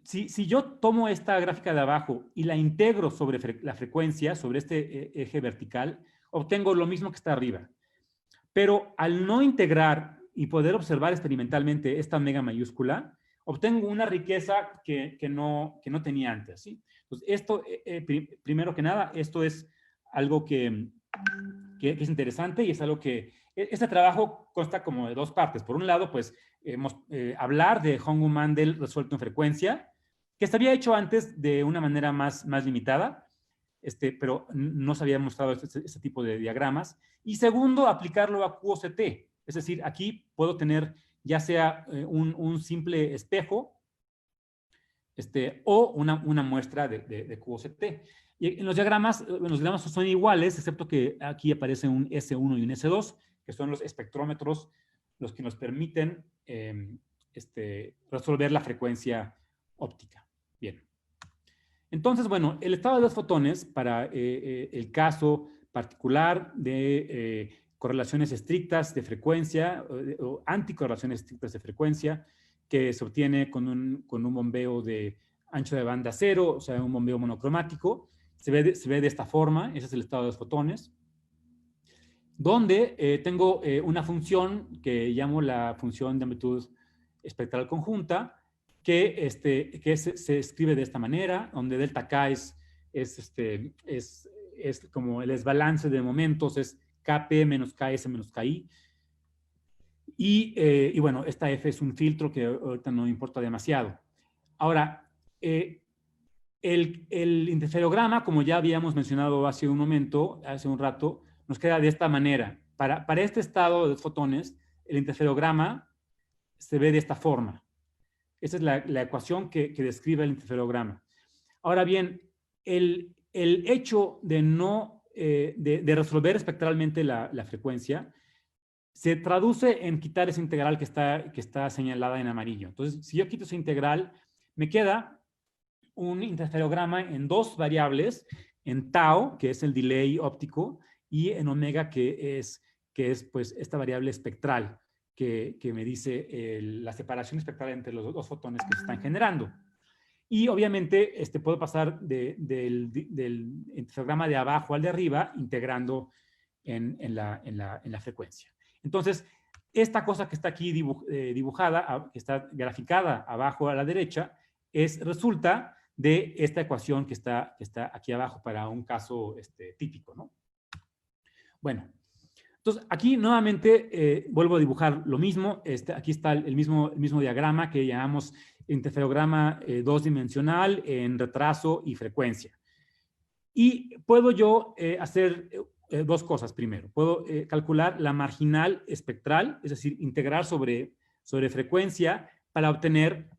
si yo tomo esta gráfica de abajo y la integro sobre la frecuencia, sobre este eje vertical, obtengo lo mismo que está arriba. Pero al no integrar y poder observar experimentalmente esta omega mayúscula, obtengo una riqueza que no tenía antes, ¿sí? Entonces, esto, primero que nada, esto es algo que es interesante, y es algo que... Este trabajo consta como de dos partes. Por un lado, pues, hablar de Hongo-Mandel resuelto en frecuencia, que se había hecho antes de una manera más limitada, pero no se había mostrado este tipo de diagramas. Y segundo, aplicarlo a QOCT. Es decir, aquí puedo tener ya sea un simple espejo o una muestra de QOCT. Y en los diagramas son iguales, excepto que aquí aparece un S1 y un S2, que son los espectrómetros los que nos permiten resolver la frecuencia óptica. Bien. Entonces, bueno, el estado de los fotones para el caso particular de correlaciones estrictas de frecuencia o anticorrelaciones estrictas de frecuencia, que se obtiene con un bombeo de ancho de banda cero, o sea, un bombeo monocromático, se ve de esta forma. Ese es el estado de los fotones, donde tengo una función que llamo la función de amplitud espectral conjunta, que se escribe de esta manera, donde delta K es como el desbalance de momentos, es Kp menos Ks menos Ki. Y bueno, esta F es un filtro que ahorita no importa demasiado. Ahora, el interferograma, como ya habíamos mencionado hace un rato, nos queda de esta manera. Para este estado de fotones, el interferograma se ve de esta forma. Esa es la ecuación que describe el interferograma. Ahora bien, el hecho de de resolver espectralmente la frecuencia se traduce en quitar esa integral que está señalada en amarillo. Entonces, si yo quito esa integral, me queda un interferograma en dos variables, en tau, que es el delay óptico, y en omega, que es pues, esta variable espectral, que me dice la separación espectral entre los dos fotones que se están generando. Y obviamente puedo pasar del interferograma de abajo al de arriba, integrando en la frecuencia. Entonces, esta cosa que está aquí dibujada, que está graficada abajo a la derecha, resulta de esta ecuación que está aquí abajo para un caso típico, ¿no? Bueno, entonces aquí nuevamente vuelvo a dibujar lo mismo. Aquí está el mismo diagrama que llamamos interferograma dos-dimensional en retraso y frecuencia. Y puedo yo hacer dos cosas primero. Puedo calcular la marginal espectral, es decir, integrar sobre frecuencia para obtener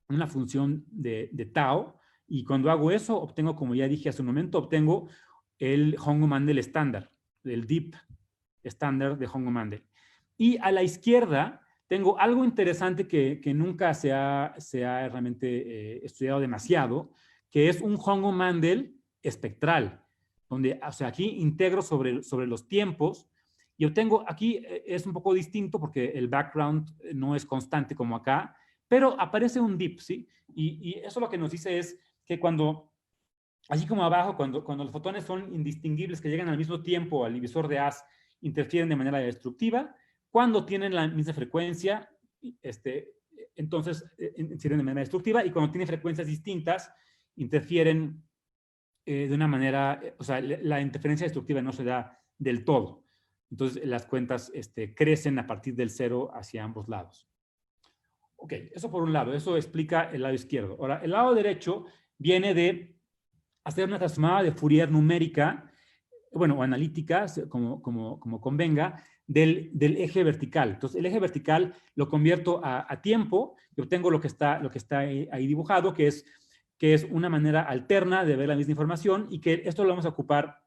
una función de tau, y cuando hago eso obtengo, como ya dije hace un momento, obtengo el Hongo-Mandel estándar, el DIP estándar de Hongo-Mandel. Y a la izquierda tengo algo interesante que nunca se ha realmente estudiado demasiado, que es un Hongo-Mandel espectral, donde, o sea, aquí integro sobre los tiempos y obtengo, aquí es un poco distinto porque el background no es constante como acá, pero aparece un dip, ¿sí? Y eso lo que nos dice es que cuando, así como abajo, cuando los fotones son indistinguibles, que llegan al mismo tiempo al divisor de haz, interfieren de manera destructiva, cuando tienen la misma frecuencia, entonces interfieren de manera destructiva, y cuando tienen frecuencias distintas, interfieren de una manera, o sea, la interferencia destructiva no se da del todo. Entonces, las cuentas crecen a partir del cero hacia ambos lados. Ok, eso por un lado, eso explica el lado izquierdo. Ahora, el lado derecho viene de hacer una transformada de Fourier numérica, bueno, o analítica, como convenga, del eje vertical. Entonces, el eje vertical lo convierto a tiempo y obtengo lo que está ahí dibujado, que es una manera alterna de ver la misma información, y que esto lo vamos a ocupar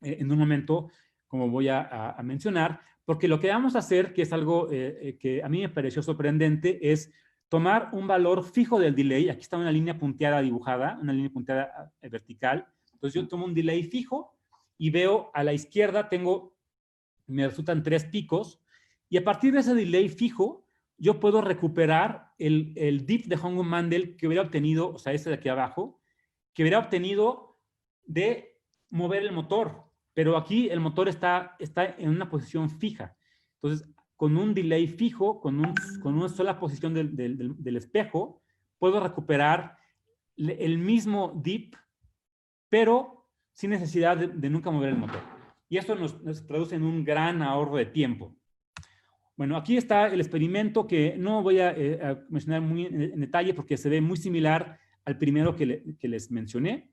en un momento, como voy a mencionar, porque lo que vamos a hacer, que es algo que a mí me pareció sorprendente, es tomar un valor fijo del delay. Aquí está una línea punteada dibujada, una línea punteada vertical. Entonces yo tomo un delay fijo y veo a la izquierda me resultan 3 picos, y a partir de ese delay fijo yo puedo recuperar el dip de Hongo-Mandel que hubiera obtenido, o sea, este de aquí abajo, que hubiera obtenido de mover el motor. Pero aquí el motor está en una posición fija. Entonces, con un delay fijo, con una sola posición del espejo, puedo recuperar el mismo dip, pero sin necesidad de nunca mover el motor. Y esto nos traduce en un gran ahorro de tiempo. Bueno, aquí está el experimento, que no voy a mencionar muy en detalle porque se ve muy similar al primero que les mencioné.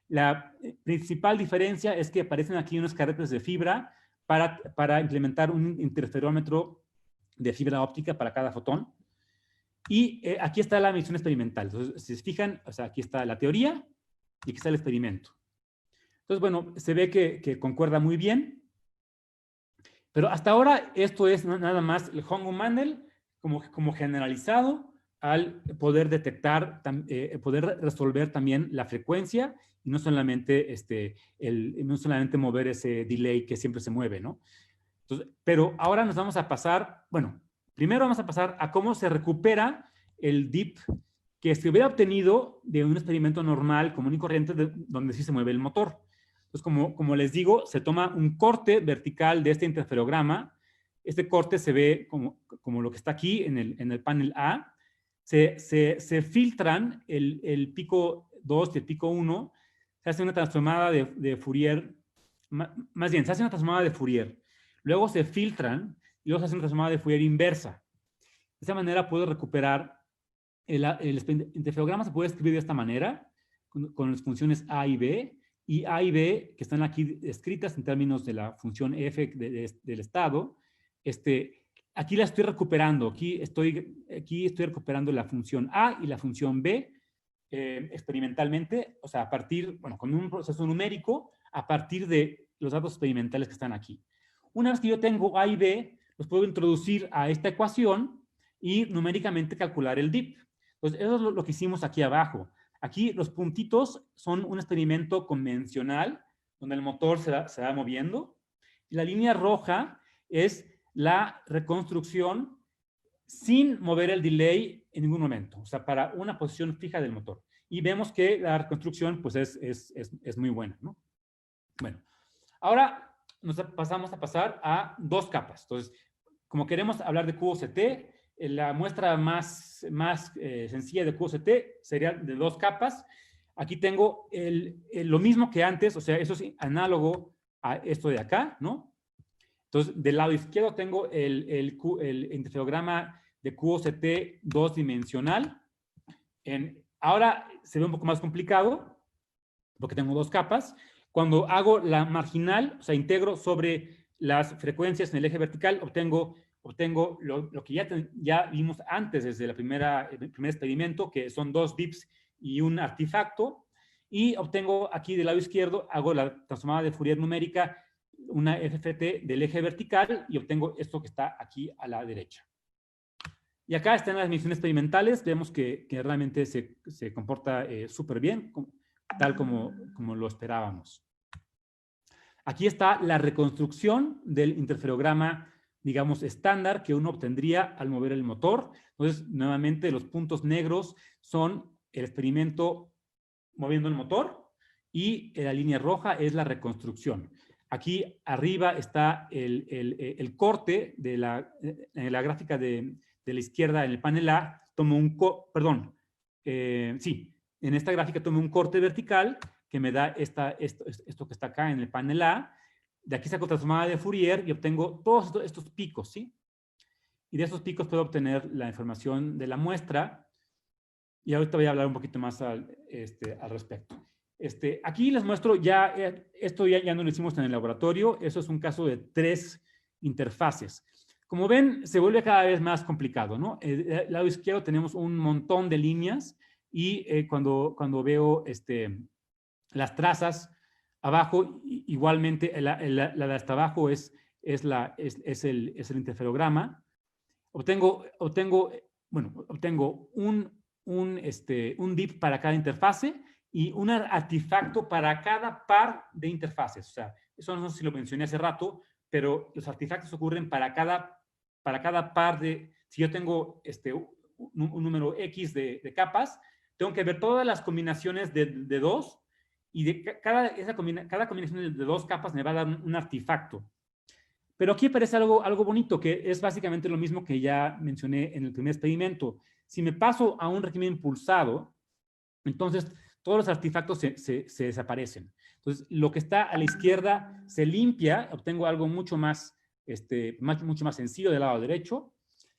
La principal diferencia es que aparecen aquí unos carretes de fibra para implementar un interferómetro de fibra óptica para cada fotón. Y aquí está la medición experimental. Entonces, si se fijan, o sea, aquí está la teoría y aquí está el experimento. Entonces, bueno, se ve que concuerda muy bien. Pero hasta ahora esto es nada más el Hongo-Mandel como generalizado al poder detectar, poder resolver también la frecuencia, y no solamente, no solamente mover ese delay que siempre se mueve, ¿no? Entonces, pero ahora nos vamos a pasar, bueno, primero vamos a pasar a cómo se recupera el dip que se hubiera obtenido de un experimento normal, común y corriente, donde sí se mueve el motor. Entonces, como les digo, se toma un corte vertical de este interferograma. Este corte se ve como lo que está aquí en el panel A. Se filtran el pico 2 y el pico 1. Se hace una transformada de Fourier. Más bien, se hace una transformada de Fourier. Luego se filtran y luego se hace una transformada de Fourier inversa. De esa manera puedo recuperar el interferograma. Se puede escribir de esta manera, con las funciones A y B. Y A y B, que están aquí escritas en términos de la función f del estado, aquí la estoy recuperando. Aquí estoy recuperando la función A y la función B experimentalmente, o sea, a partir, bueno, con un proceso numérico, a partir de los datos experimentales que están aquí. Una vez que yo tengo A y B, los puedo introducir a esta ecuación y numéricamente calcular el DIP. Entonces, eso es lo que hicimos aquí abajo. Aquí los puntitos son un experimento convencional, donde el motor se va moviendo. Y la línea roja es la reconstrucción sin mover el delay en ningún momento, o sea, para una posición fija del motor. Y vemos que la reconstrucción, pues, es muy buena, ¿no? Bueno, ahora nos pasamos a pasar a dos capas. Entonces, como queremos hablar de QOCT, la muestra más sencilla de QOCT sería de dos capas. Aquí tengo lo mismo que antes, o sea, eso es análogo a esto de acá, ¿no? Entonces, del lado izquierdo tengo el interferograma de QOCT dos-dimensional. Ahora se ve un poco más complicado, porque tengo dos capas. Cuando hago la marginal, o sea, integro sobre las frecuencias en el eje vertical, obtengo lo que ya vimos antes desde el primer experimento, que son 2 bips y un artefacto. Y obtengo aquí del lado izquierdo, hago la transformada de Fourier numérica, una FFT del eje vertical, y obtengo esto que está aquí a la derecha. Y acá están las mediciones experimentales. Vemos que realmente se comporta súper bien, tal como lo esperábamos. Aquí está la reconstrucción del interferograma, digamos, estándar que uno obtendría al mover el motor. Entonces, nuevamente, los puntos negros son el experimento moviendo el motor y la línea roja es la reconstrucción. Aquí arriba está el corte de en la gráfica de la izquierda en el panel A. Tomo en esta gráfica tomo un corte vertical que me da esto que está acá en el panel A. De aquí saco transformada de Fourier y obtengo todos estos picos, ¿sí? Y de estos picos puedo obtener la información de la muestra. Y ahorita voy a hablar un poquito más al respecto. Aquí les muestro esto ya no lo hicimos en el laboratorio. Eso es un caso de 3 interfaces. Como ven, se vuelve cada vez más complicado, ¿no? Del lado izquierdo tenemos un montón de líneas y cuando veo las trazas abajo, igualmente la de hasta abajo es el interferograma. Obtengo un DIP para cada interfase y un artefacto para cada par de interfaces. O sea, eso no sé si lo mencioné hace rato, pero los artefactos ocurren para cada par de... Si yo tengo un número X de capas, tengo que ver todas las combinaciones de 2 y cada combinación de 2 capas me va a dar un artefacto. Pero aquí aparece algo bonito, que es básicamente lo mismo que ya mencioné en el primer experimento. Si me paso a un régimen pulsado, entonces todos los artefactos se desaparecen. Entonces, lo que está a la izquierda se limpia, obtengo algo mucho más sencillo del lado derecho,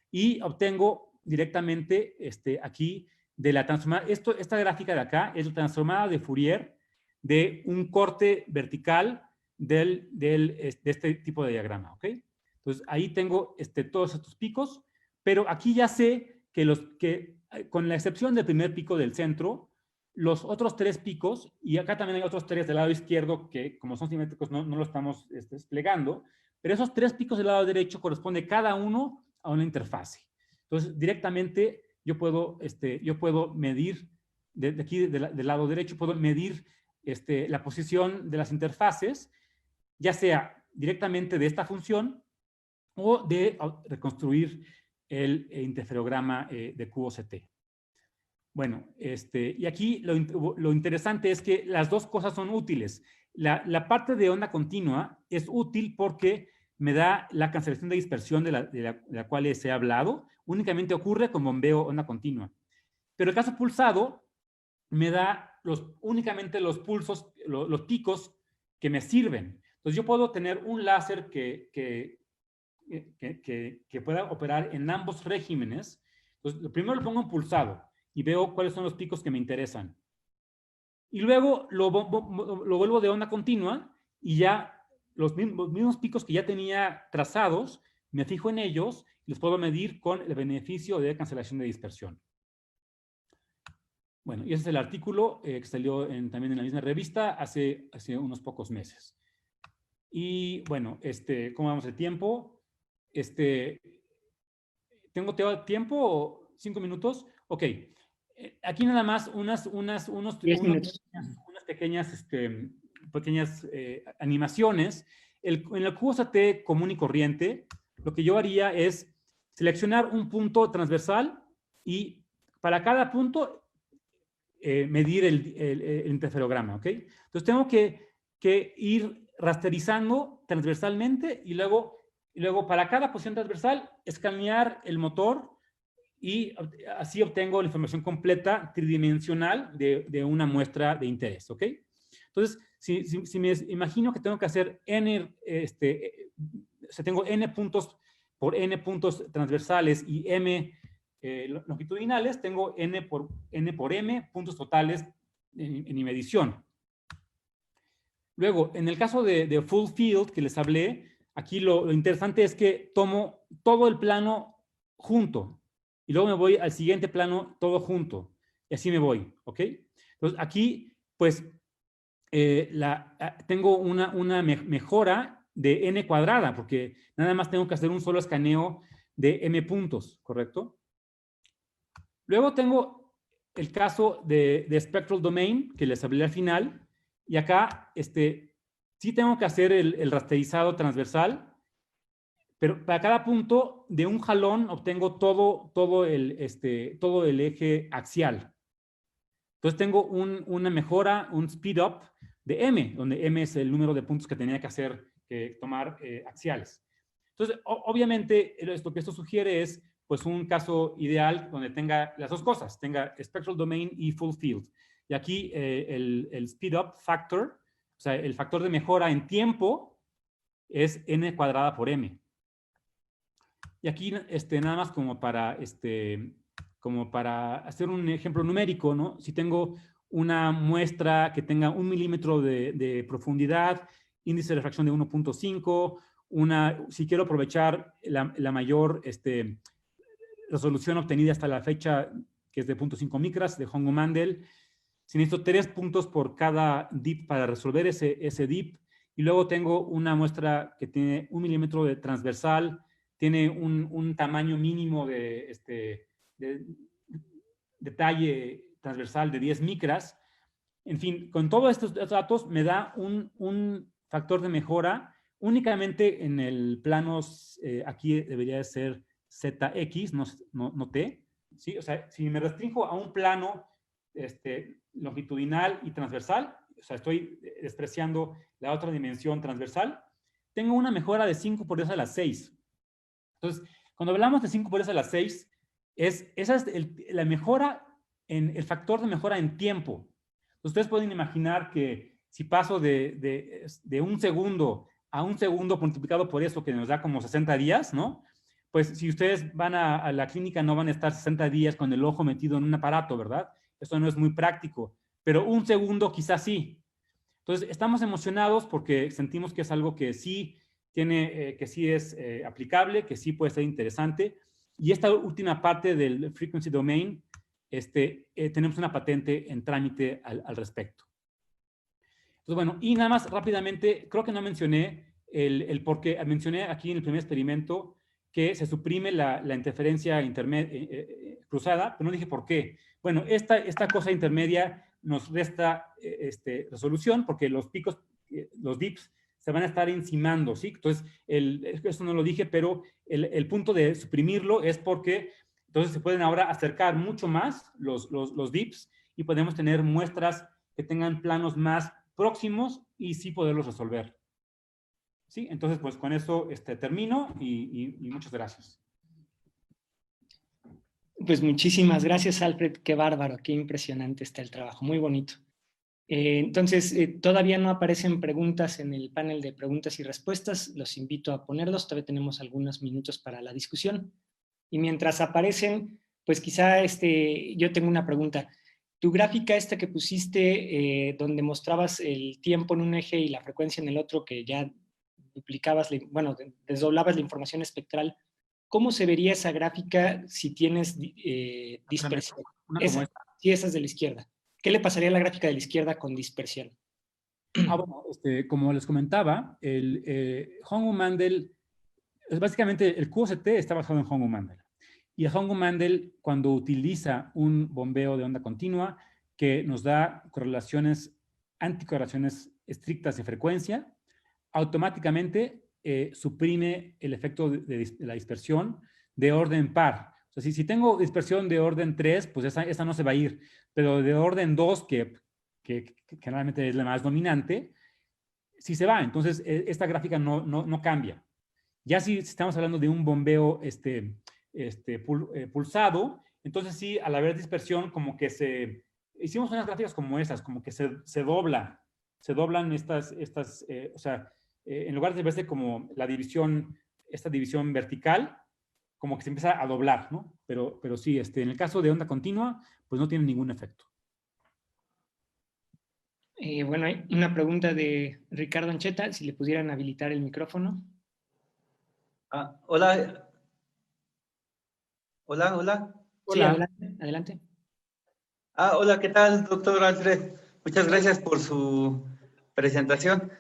y obtengo directamente aquí de la transformada. Esta gráfica de acá es la transformada de Fourier de un corte vertical de este tipo de diagrama, ¿ok? Entonces, ahí tengo todos estos picos, pero aquí ya sé que con la excepción del primer pico del centro, los otros 3 picos, y acá también hay otros 3 del lado izquierdo que como son simétricos no lo estamos desplegando, pero esos 3 picos del lado derecho corresponde cada uno a una interfase. Entonces, directamente yo puedo medir, de aquí del lado derecho, puedo medir la posición de las interfaces, ya sea directamente de esta función o de reconstruir el interferograma de QOCT. Bueno, y aquí lo interesante es que las dos cosas son útiles. La parte de onda continua es útil porque me da la cancelación de dispersión de la cual les he hablado. Únicamente ocurre con bombeo onda continua. Pero el caso pulsado me da únicamente los pulsos, los picos que me sirven. Entonces yo puedo tener un láser que pueda operar en ambos regímenes. Entonces, primero lo pongo en pulsado y veo cuáles son los picos que me interesan. Y luego lo vuelvo de onda continua y ya los mismos picos que ya tenía trazados me fijo en ellos y los puedo medir con el beneficio de cancelación de dispersión. Bueno, y ese es el artículo que salió también en la misma revista hace unos pocos meses. Y bueno, ¿cómo vamos de tiempo? ¿Tengo tiempo? ¿5 minutos? Ok. Aquí nada más unas 10 minutos. pequeñas animaciones. En el QSAT común y corriente, lo que yo haría es seleccionar un punto transversal y para cada punto medir el interferograma, ¿ok? Entonces tengo que ir rasterizando transversalmente y luego para cada posición transversal escanear el motor y así obtengo la información completa tridimensional de una muestra de interés, ¿ok? Entonces, si me imagino que tengo que hacer n, o sea, tengo n puntos por n puntos transversales y m longitudinales, tengo n por m puntos totales en mi medición. Luego, en el caso de full field que les hablé, aquí lo interesante es que tomo todo el plano junto y luego me voy al siguiente plano todo junto y así me voy, ¿ok? Entonces, aquí, pues, tengo una mejora de n cuadrada porque nada más tengo que hacer un solo escaneo de m puntos, ¿correcto? Luego tengo el caso de spectral domain, que les hablé al final, y acá sí tengo que hacer el rasterizado transversal, pero para cada punto de un jalón obtengo todo el eje axial. Entonces tengo una mejora, un speed up de m, donde m es el número de puntos que tenía que tomar axiales. Entonces, obviamente, lo que esto sugiere es pues un caso ideal donde tenga las dos cosas, tenga spectral domain y full field. Y aquí el speed up factor, o sea, el factor de mejora en tiempo es n cuadrada por m. Y aquí nada más como para hacer un ejemplo numérico, ¿no? Si tengo una muestra que tenga 1 milímetro de profundidad, índice de refracción de 1.5, si quiero aprovechar la mayor resolución obtenida hasta la fecha, que es de 0.5 micras, de Hongo-Mandel, si necesito 3 puntos por cada dip para resolver ese dip, y luego tengo una muestra que tiene 1 milímetro de transversal, tiene un tamaño mínimo de detalle transversal de 10 micras. En fin, con todos estos datos me da un factor de mejora únicamente en el plano, aquí debería de ser ZX, no T, ¿sí? O sea, si me restringo a un plano longitudinal y transversal, o sea, estoy despreciando la otra dimensión transversal, tengo una mejora de 5 por 10 a la 6. Entonces, cuando hablamos de 5 por 10 a la 6, esa es la mejora en el factor de mejora en tiempo. Ustedes pueden imaginar que si paso de 1 segundo a 1 segundo multiplicado por eso, que nos da como 60 días, ¿no? Pues si ustedes van a la clínica no van a estar 60 días con el ojo metido en un aparato, ¿verdad? Eso no es muy práctico, pero 1 segundo quizás sí. Entonces, estamos emocionados porque sentimos que es algo que sí que sí es aplicable, que sí puede ser interesante. Y esta última parte del frequency domain, tenemos una patente en trámite al respecto. Entonces, bueno, y nada más rápidamente, creo que no mencioné el por qué. Mencioné aquí en el primer experimento que se suprime la interferencia cruzada, pero no dije por qué. Bueno, esta cosa intermedia nos resta resolución porque los picos, los dips, se van a estar encimando, ¿sí? Entonces, eso no lo dije, pero el punto de suprimirlo es porque entonces se pueden ahora acercar mucho más los dips y podemos tener muestras que tengan planos más próximos y sí poderlos resolver. ¿Sí? Entonces, pues con eso termino y muchas gracias. Pues muchísimas gracias, Alfred. Qué bárbaro, qué impresionante está el trabajo, muy bonito. Entonces, todavía no aparecen preguntas en el panel de preguntas y respuestas. Los invito a ponerlos. Todavía tenemos algunos minutos para la discusión. Y mientras aparecen, pues quizá yo tengo una pregunta. Tu gráfica esta que pusiste, donde mostrabas el tiempo en un eje y la frecuencia en el otro, que ya desdoblabas la información espectral, ¿cómo se vería esa gráfica si tienes dispersión? Sí, esa es de la izquierda. ¿Qué le pasaría a la gráfica de la izquierda con dispersión? Bueno, como les comentaba, el Hongo-Mandel, básicamente el QCT está basado en Hongo-Mandel. Y el Hongo-Mandel, cuando utiliza un bombeo de onda continua que nos da correlaciones, anticorrelaciones estrictas de frecuencia, automáticamente suprime el efecto de la dispersión de orden par. O sea, si tengo dispersión de orden 3, pues esa no se va a ir, pero de orden 2, que generalmente es la más dominante, sí se va. Entonces, esta gráfica no cambia. Ya si estamos hablando de un bombeo pulsado, entonces sí, al haber dispersión, como que hicimos unas gráficas como esas, como que se doblan estas o sea, en lugar de verse como esta división vertical, como que se empieza a doblar, ¿no? Pero sí, en el caso de onda continua, pues no tiene ningún efecto. Bueno, hay una pregunta de Ricardo Ancheta, si le pudieran habilitar el micrófono. Hola. Hola. Sí, adelante. Hola, ¿qué tal, doctor Alfred? Muchas gracias por su presentación.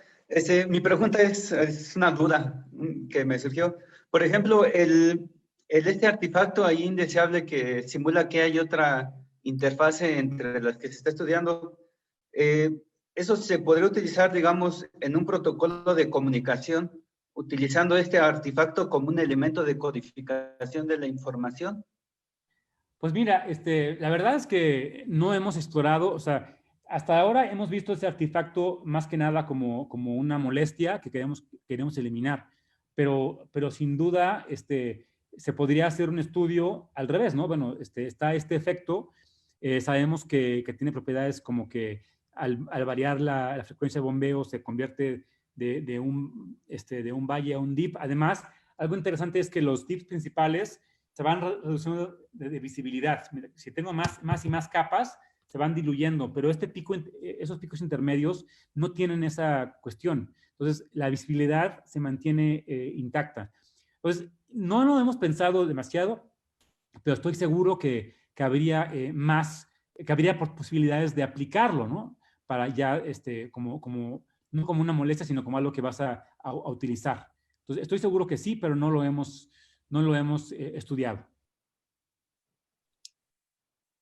Mi pregunta es una duda que me surgió. Por ejemplo, este artefacto ahí indeseable que simula que hay otra interfase entre las que se está estudiando, ¿eso se podría utilizar, digamos, en un protocolo de comunicación, utilizando este artefacto como un elemento de codificación de la información? Pues mira, la verdad es que no hemos explorado, o sea, hasta ahora hemos visto ese artefacto más que nada como una molestia que queremos eliminar, pero sin duda se podría hacer un estudio al revés, ¿no? Bueno, está este efecto, sabemos que tiene propiedades como que al variar la frecuencia de bombeo se convierte de un valle a un dip. Además, algo interesante es que los dips principales se van reduciendo de visibilidad. Si tengo más y más capas, se van diluyendo, pero esos picos intermedios no tienen esa cuestión. Entonces, la visibilidad se mantiene intacta. Entonces, no lo hemos pensado demasiado, pero estoy seguro que habría posibilidades de aplicarlo, ¿no? Para ya, no como una molestia, sino como algo que vas a utilizar. Entonces, estoy seguro que sí, pero no lo hemos estudiado.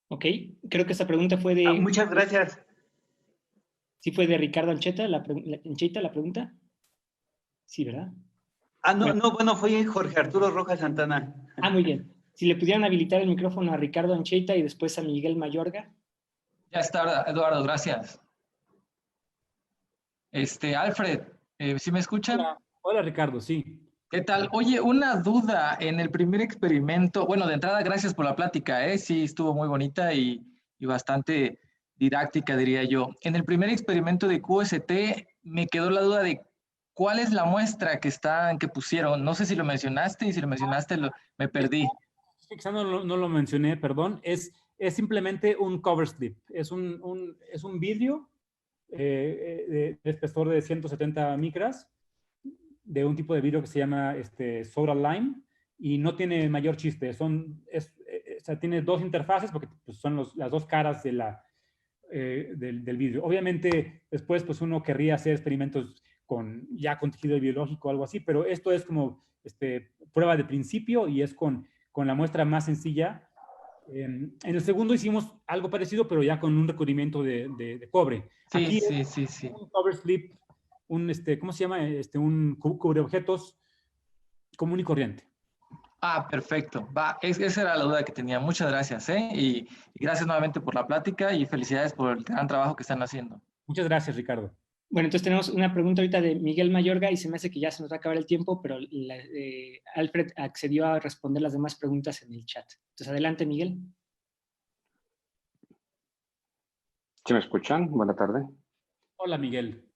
Ok, creo que esta pregunta fue de... Muchas gracias. ¿Sí fue de Ricardo Ancheta la pregunta? Sí, ¿verdad? Bueno, fue Jorge Arturo Rojas Santana. Muy bien. Si le pudieran habilitar el micrófono a Ricardo Ancheta y después a Miguel Mayorga. Ya está, Eduardo, gracias. Alfred, ¿sí me escuchan? Hola, Ricardo, sí. ¿Qué tal? Oye, una duda en el primer experimento. Bueno, de entrada, gracias por la plática, ¿eh? Sí, estuvo muy bonita y bastante didáctica, diría yo. En el primer experimento de QST me quedó la duda de cuál es la muestra que pusieron. No sé si lo mencionaste y si lo mencionaste me perdí. Quizá no lo mencioné, perdón. Es simplemente un cover slip. Es un vidrio de espesor de 170 micras de un tipo de vidrio que se llama Soda Lime y no tiene mayor chiste. O sea, tiene dos interfaces porque pues, son las dos caras del vidrio. Obviamente, después pues uno querría hacer experimentos con tejido biológico o algo así, pero esto es como prueba de principio y es con la muestra más sencilla. En el segundo hicimos algo parecido, pero ya con un recubrimiento de cobre. Sí, Aquí sí. Un cover slip, ¿cómo se llama? Un cubre objetos común y corriente. Perfecto. Esa era la duda que tenía. Muchas gracias, ¿eh? Y gracias nuevamente por la plática y felicidades por el gran trabajo que están haciendo. Muchas gracias, Ricardo. Bueno, entonces tenemos una pregunta ahorita de Miguel Mayorga y se me hace que ya se nos va a acabar el tiempo, pero Alfred accedió a responder las demás preguntas en el chat. Entonces, adelante, Miguel. ¿Sí me escuchan? Buena tarde. Hola, Miguel.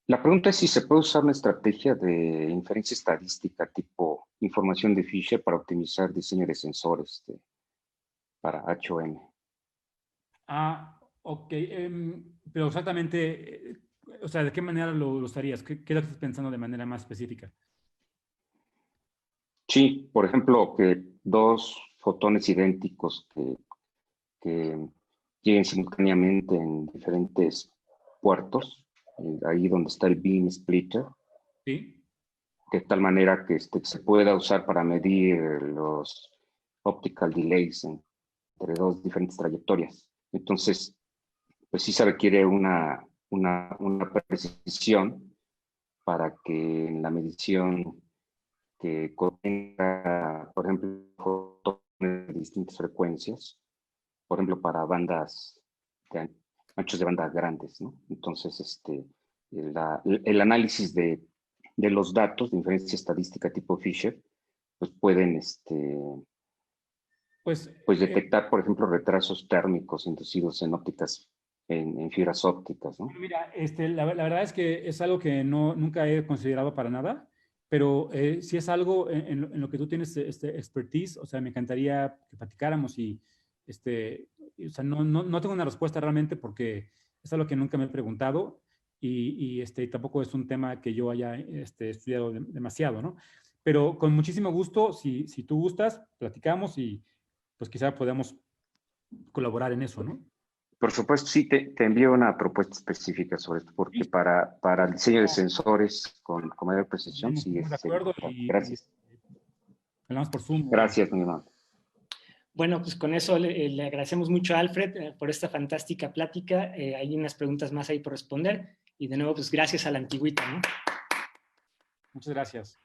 La pregunta es si se puede usar una estrategia de inferencia estadística tipo información de Fisher para optimizar diseño de sensores para HOM. Ok. Pero exactamente, O sea, ¿de qué manera lo usarías? ¿Qué es lo que estás pensando de manera más específica? Sí, por ejemplo, que dos fotones idénticos que lleguen simultáneamente en diferentes puertos, ahí donde está el beam splitter, Sí. de tal manera que se pueda usar para medir los optical delays entre dos diferentes trayectorias. Entonces, pues sí se requiere una precisión para que en la medición que contenga, por ejemplo, fotones de distintas frecuencias, por ejemplo, para bandas, anchos de banda grandes, ¿no? Entonces, el análisis de los datos de inferencia estadística tipo Fisher, pues pueden Pues, detectar, por ejemplo, retrasos térmicos inducidos en ópticas, en fibras ópticas, ¿no? mira, la verdad es que es algo que nunca he considerado para nada, pero si es algo en lo que tú tienes expertise, o sea, me encantaría que platicáramos o sea, no tengo una respuesta realmente porque es algo que nunca me he preguntado y tampoco es un tema que yo haya estudiado demasiado, ¿no? Pero con muchísimo gusto, si tú gustas, platicamos y pues quizá podamos colaborar en eso, ¿no? Por supuesto, sí, te envío una propuesta específica sobre esto, porque para el diseño de sensores con mayor precisión, sí Estamos de es acuerdo importante. y Gracias. hablamos por Zoom. Gracias, mi hermano. Bueno, pues con eso le agradecemos mucho a Alfred por esta fantástica plática. Hay unas preguntas más ahí por responder. Y de nuevo, pues gracias a la antigüita, ¿no? Muchas gracias.